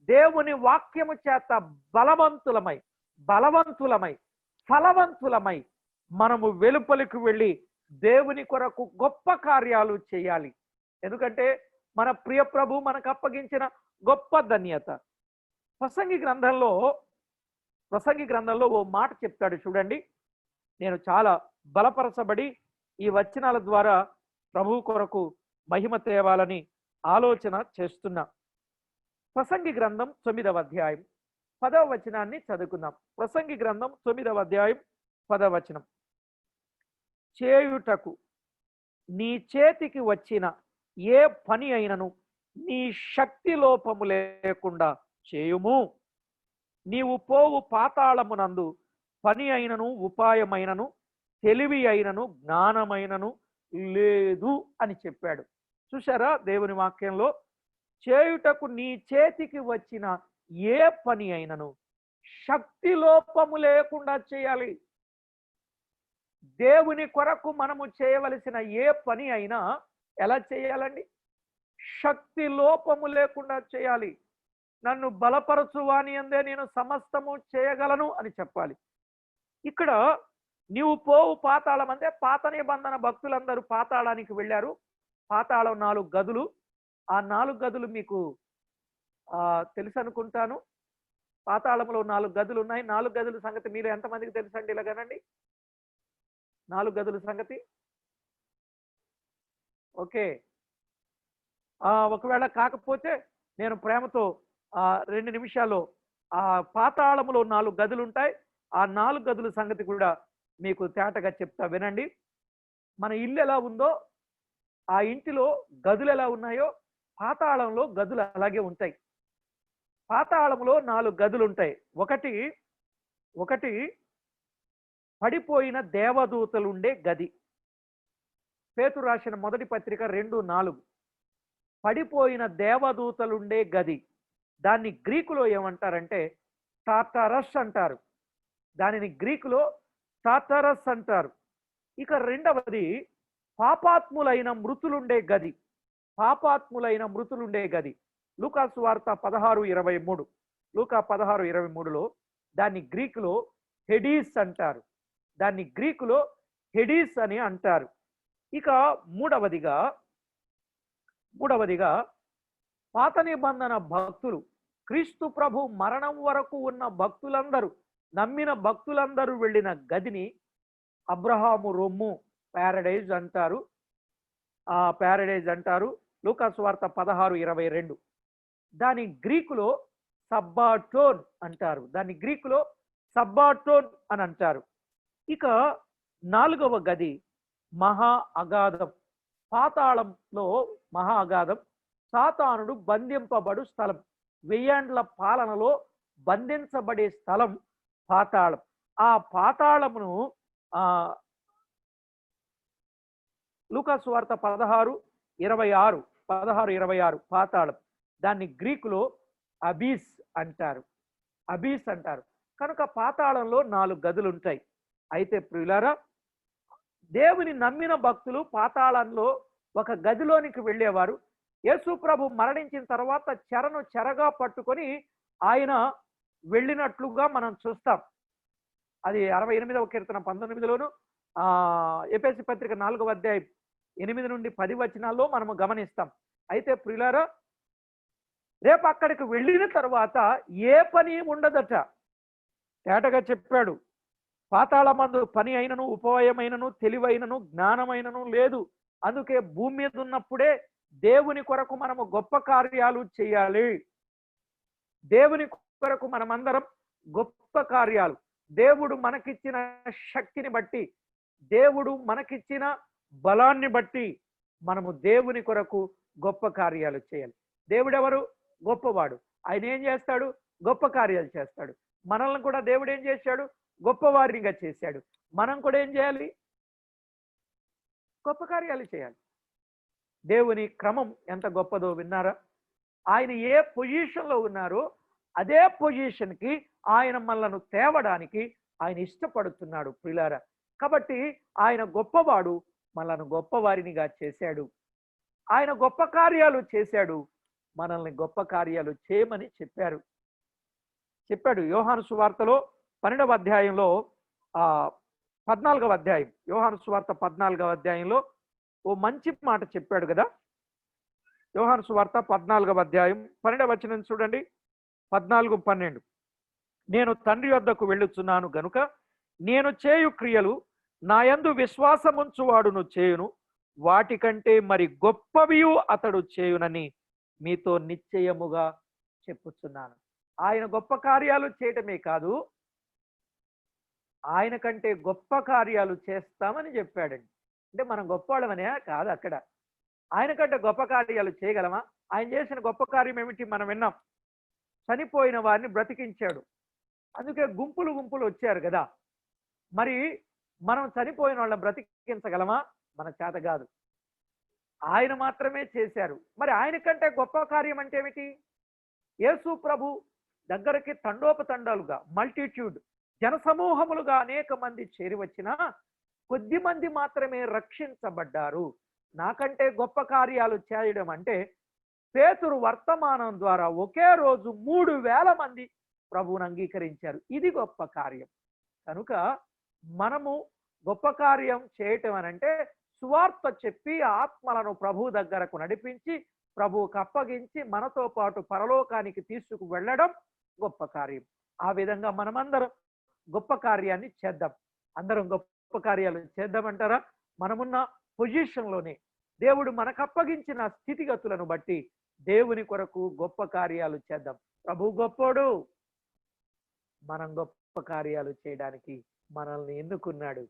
దేవుని వాక్యము చేత బలవంతులమై ఫలవంతులమై మనము వెలుపలికి వెళ్ళి దేవుని కొరకు గొప్ప కార్యాలు చేయాలి. ఎందుకంటే మన ప్రియ ప్రభు మనకు అప్పగించిన గొప్ప ధన్యత. ప్రసంగి గ్రంథంలో ఓ మాట చెప్తాడు చూడండి. నేను చాలా బలపరచబడి ఈ వచనాల ద్వారా ప్రభు కొరకు మహిమ తేవాలని ఆలోచన చేస్తున్నా. ప్రసంగి గ్రంథం 9వ అధ్యాయం 10వ వచనాన్ని చదువుకుందాం. ప్రసంగి గ్రంథం 9వ అధ్యాయం 10వ వచనం. చేయుటకు నీ చేతికి వచ్చిన ఏ పని అయినను నీ శక్తి లోపము లేకుండా చేయుము. నీవు పోవు పాతాళమునందు పని అయినను ఉపాయమైనను తెలివి అయినను జ్ఞానమైనను లేదు అని చెప్పాడు. చూసారా, దేవుని వాక్యంలో చేయుటకు నీ చేతికి వచ్చిన ఏ పని అయినను శక్తి లోపము లేకుండా చేయాలి. దేవుని కొరకు మనము చేయవలసిన ఏ పని అయినా ఎలా చేయాలండి? శక్తి లోపము లేకుండా చేయాలి. నన్ను బలపరచు వాని యందే నేను సమస్తము చేయగలను అని చెప్పాలి. ఇక్కడ నీవు పోవు పాతాళం అంటే పాత నిబంధన భక్తులందరూ పాతాళానికి వెళ్ళారు. పాతాళం 4 గదులు. ఆ 4 గదులు మీకు తెలుసు అనుకుంటాను. పాతాళంలో 4 గదులు ఉన్నాయి. 4 గదుల సంగతి మీరు ఎంతమందికి తెలుసండి? ఇలాగనండి, 4 గదుల సంగతి. ఓకే, ఒకవేళ కాకపోతే నేను ప్రేమతో 2 నిమిషాల్లో ఆ పాతాళములో 4 గదులు ఉంటాయి. ఆ 4 గదుల సంగతి కూడా మీకు తేటగా చెప్తా వినండి. మన ఇల్లు ఎలా ఉందో, ఆ ఇంటిలో గదులు ఎలా ఉన్నాయో పాతాళంలో గదులు అలాగే ఉంటాయి. పాతాళంలో 4 గదులు ఉంటాయి. ఒకటి పడిపోయిన దేవదూతలు ఉండే గది. పేతురు రాసిన మొదటి పత్రిక 2:4. పడిపోయిన దేవదూతలుండే గది. దాన్ని గ్రీకులో ఏమంటారంటే టార్టారస్ అంటారు. దానిని గ్రీకులో టార్టారస్ అంటారు. ఇక రెండవది పాపాత్ములైన మృతులుండే గది. పాపాత్ములైన మృతులుండే గది. లూకా సువార్త 16:23, లూకా 16:23లో దాన్ని గ్రీకులో హెడీస్ అంటారు. దాన్ని గ్రీకులో హెడీస్ అని అంటారు. ఇక మూడవదిగా పాత నిబంధన భక్తులు, క్రీస్తు ప్రభు మరణం వరకు ఉన్న భక్తులందరూ, నమ్మిన భక్తులందరూ వెళ్ళిన గదిని అబ్రహాము రొమ్ము, ప్యారడైజ్ అంటారు. ప్యారడైజ్ అంటారు. లూకా సువార్త 16:22. దాని గ్రీకులో సబ్బాటోన్ అంటారు. దాన్ని గ్రీకులో సబ్బాటోన్ అని అంటారు. ఇక నాలుగవ గది మహా అగాధం. పాతాళంలో మహా అగాధం సాతానుడు బంధింపబడు స్థలం. 1000 ఏండ్ల పాలనలో బంధించబడే స్థలం పాతాళం. ఆ పాతాళమును లూకా సువార్త 16:26 పాతాళం. దాన్ని గ్రీకులో అబీస్ అంటారు. అబీస్ అంటారు. కనుక పాతాళంలో 4 గదులు ఉంటాయి. అయితే ప్రియులారా, దేవుని నమ్మిన భక్తులు పాతాళంలో ఒక గదిలోనికి వెళ్ళేవారు. యేసు ప్రభు మరణించిన తర్వాత చెరగా పట్టుకొని ఆయన వెళ్ళినట్లుగా మనం చూస్తాం. అది 68వ కీర్తన 19లోను, ఎఫెసీ పత్రిక 4వ అధ్యాయం 8 నుండి 10 వచనాల్లో మనము గమనిస్తాం. అయితే ప్రియులారా, రేపు అక్కడికి వెళ్ళిన తర్వాత ఏ పని ఉండదట. తేటగా చెప్పాడు, పాతాళమందు పని అయినను, ఉపవయమైనను, తెలివైనను, జ్ఞానమైనను లేదు. అందుకే భూమి మీద ఉన్నప్పుడే దేవుని కొరకు మనము గొప్ప కార్యాలు చేయాలి. దేవుని కొరకు మనమందరం గొప్ప కార్యాలు, దేవుడు మనకిచ్చిన శక్తిని బట్టి, దేవుడు మనకిచ్చిన బలాన్ని బట్టి మనము దేవుని కొరకు గొప్ప కార్యాలు చేయాలి. దేవుడు ఎవరు? గొప్పవాడు. ఆయన ఏం చేస్తాడు? గొప్ప కార్యాలు చేస్తాడు. మనల్ని కూడా దేవుడు ఏం చేశాడు? గొప్పవారినిగా చేశాడు. మనం కూడా ఏం చేయాలి? గొప్ప కార్యాలు చేయాలి. దేవుని క్రమం ఎంత గొప్పదో విన్నారా? ఆయన ఏ పొజిషన్లో ఉన్నారో అదే పొజిషన్కి ఆయన మనలను తేవడానికి ఆయన ఇష్టపడుతున్నాడు ప్రియులారా. కాబట్టి ఆయన గొప్పవాడు, మనల్ని గొప్పవారినిగా చేశాడు. ఆయన గొప్ప కార్యాలు చేశాడు, మనల్ని గొప్ప కార్యాలు చేయమని చెప్పాడు. యోహాను సువార్తలో 12వ అధ్యాయంలో 14వ అధ్యాయం, యోహాను సువార్త 14వ అధ్యాయంలో ఓ మంచి మాట చెప్పాడు కదా. యోహాను సువార్త 14వ అధ్యాయం 12వ వచనం చూడండి. 14:12. నేను తండ్రి వద్దకు వెళ్ళుచున్నాను గనుక నేను చేయు క్రియలు నా యందు విశ్వాసముంచువాడును చేయును, వాటికంటే మరి గొప్పవియు అతడు చేయునని మీతో నిశ్చయముగా చెప్పుచున్నాను. ఆయన గొప్ప కార్యాలు చేయటమే కాదు, ఆయన కంటే గొప్ప కార్యాలు చేస్తామని చెప్పాడండి. అంటే మనం గొప్పవాళ్ళమనే కాదు, అక్కడ ఆయన కంటే గొప్ప కార్యాలు చేయగలమా? ఆయన చేసిన గొప్ప కార్యం ఏమిటి మనం విన్నాం. చనిపోయిన వారిని బ్రతికించాడు. అందుకే గుంపులు వచ్చారు కదా. మరి మనం చనిపోయిన వాళ్ళని బ్రతికించగలమా? మన చేత కాదు, ఆయన మాత్రమే చేశారు. మరి ఆయన కంటే గొప్ప కార్యం అంటే ఏమిటి? యేసు ప్రభు దగ్గరికి తండోపతండాలుగా, మల్టిట్యూడ్, జనసమూహములుగా అనేక మంది చేరి వచ్చినా కొద్ది మంది మాత్రమే రక్షించబడ్డారు. నాకంటే గొప్ప కార్యాలు చేయడం అంటే పేతురు వర్తమానం ద్వారా ఒకే రోజు 3000 మంది ప్రభువును అంగీకరించారు. ఇది గొప్ప కార్యం. కనుక మనము గొప్ప కార్యం చేయటం అనంటే సువార్త చెప్పి ఆత్మలను ప్రభు దగ్గరకు నడిపించి ప్రభువుకు అప్పగించి మనతో పాటు పరలోకానికి తీసుకు వెళ్ళడం గొప్ప కార్యం. ఆ విధంగా మనమందరం గొప్ప కార్యాన్ని చేద్దాం. అందరం గొప్ప కార్యాలు చేద్దామంటారా? మనమున్న పొజిషన్లోనే దేవుడు మనకు అప్పగించిన స్థితిగతులను బట్టి దేవుని కొరకు గొప్ప కార్యాలు చేద్దాం. ప్రభు గొప్పోడు, మనం గొప్ప కార్యాలు చేయడానికి మనల్ని ఎన్నుకున్నాడు.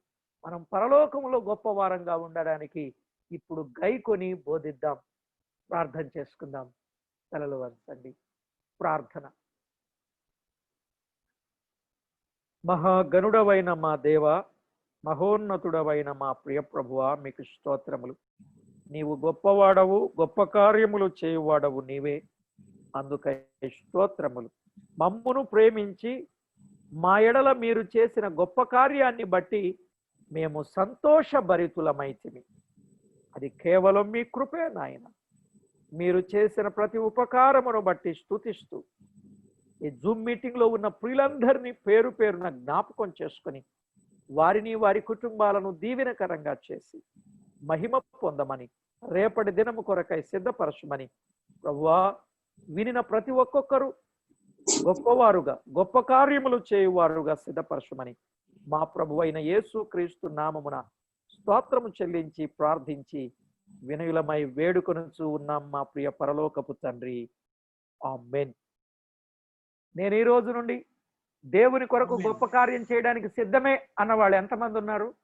మనం పరలోకంలో గొప్ప వారంగా ఉండడానికి ఇప్పుడు గైకొని బోధిద్దాం. ప్రార్థన చేసుకుందాం. తలలు వంచండి. ప్రార్థన. మహాగణుడవైన మా దేవ, మహోన్నతుడవైన మా ప్రియ ప్రభువా, మీకు స్తోత్రములు. నీవు గొప్పవాడవు, గొప్ప కార్యములు చేయువాడవు నీవే. అందుకై స్తోత్రములు. మమ్మును ప్రేమించి మా ఎడల మీరు చేసిన గొప్ప కార్యాన్ని బట్టి మేము సంతోషభరితులమైతిమి. అది కేవలం మీ కృపే నాయన. మీరు చేసిన ప్రతి ఉపకారమును బట్టి స్తుతిస్తూ ఈ జూమ్ మీటింగ్ లో ఉన్న ప్రియులందరినీ పేరు పేరున జ్ఞాపకం చేసుకొని వారిని వారి కుటుంబాలను దీవెనకరంగా చేసి మహిమ పొందమని, రేపటి దినము కొరకై సిద్ధపరచమని ప్రభువా, వినిన ప్రతి ఒక్కొక్కరు గొప్పవారుగా, గొప్ప కార్యములు చేయువారుగా సిద్ధపరచమని మా ప్రభువైన యేసు క్రీస్తు నామమున స్తోత్రము చెల్లించి ప్రార్థించి వినయులమై వేడుకొనుచు ఉన్నాం మా ప్రియ పరలోకపు తండ్రి. ఆమేన్. నేను ఈ రోజు నుండి దేవుని కొరకు గొప్ప కార్యం చేయడానికి సిద్ధమే అన్నవాళ్ళు ఎంతమంది ఉన్నారు?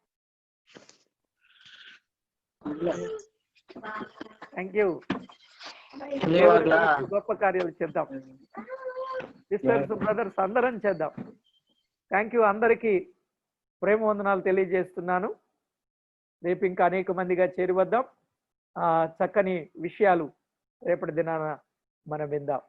Thank you. గొప్ప కార్యాలు చేద్దాం సిస్టర్స్, బ్రదర్స్, అందరం చేద్దాం. Thank you. అందరికీ ప్రేమ వందనాలు తెలియజేస్తున్నాను. రేపు ఇంకా అనేక మందిగా చేరి వద్దాం. చక్కని విషయాలు రేపటి దినాన మనం విందాం.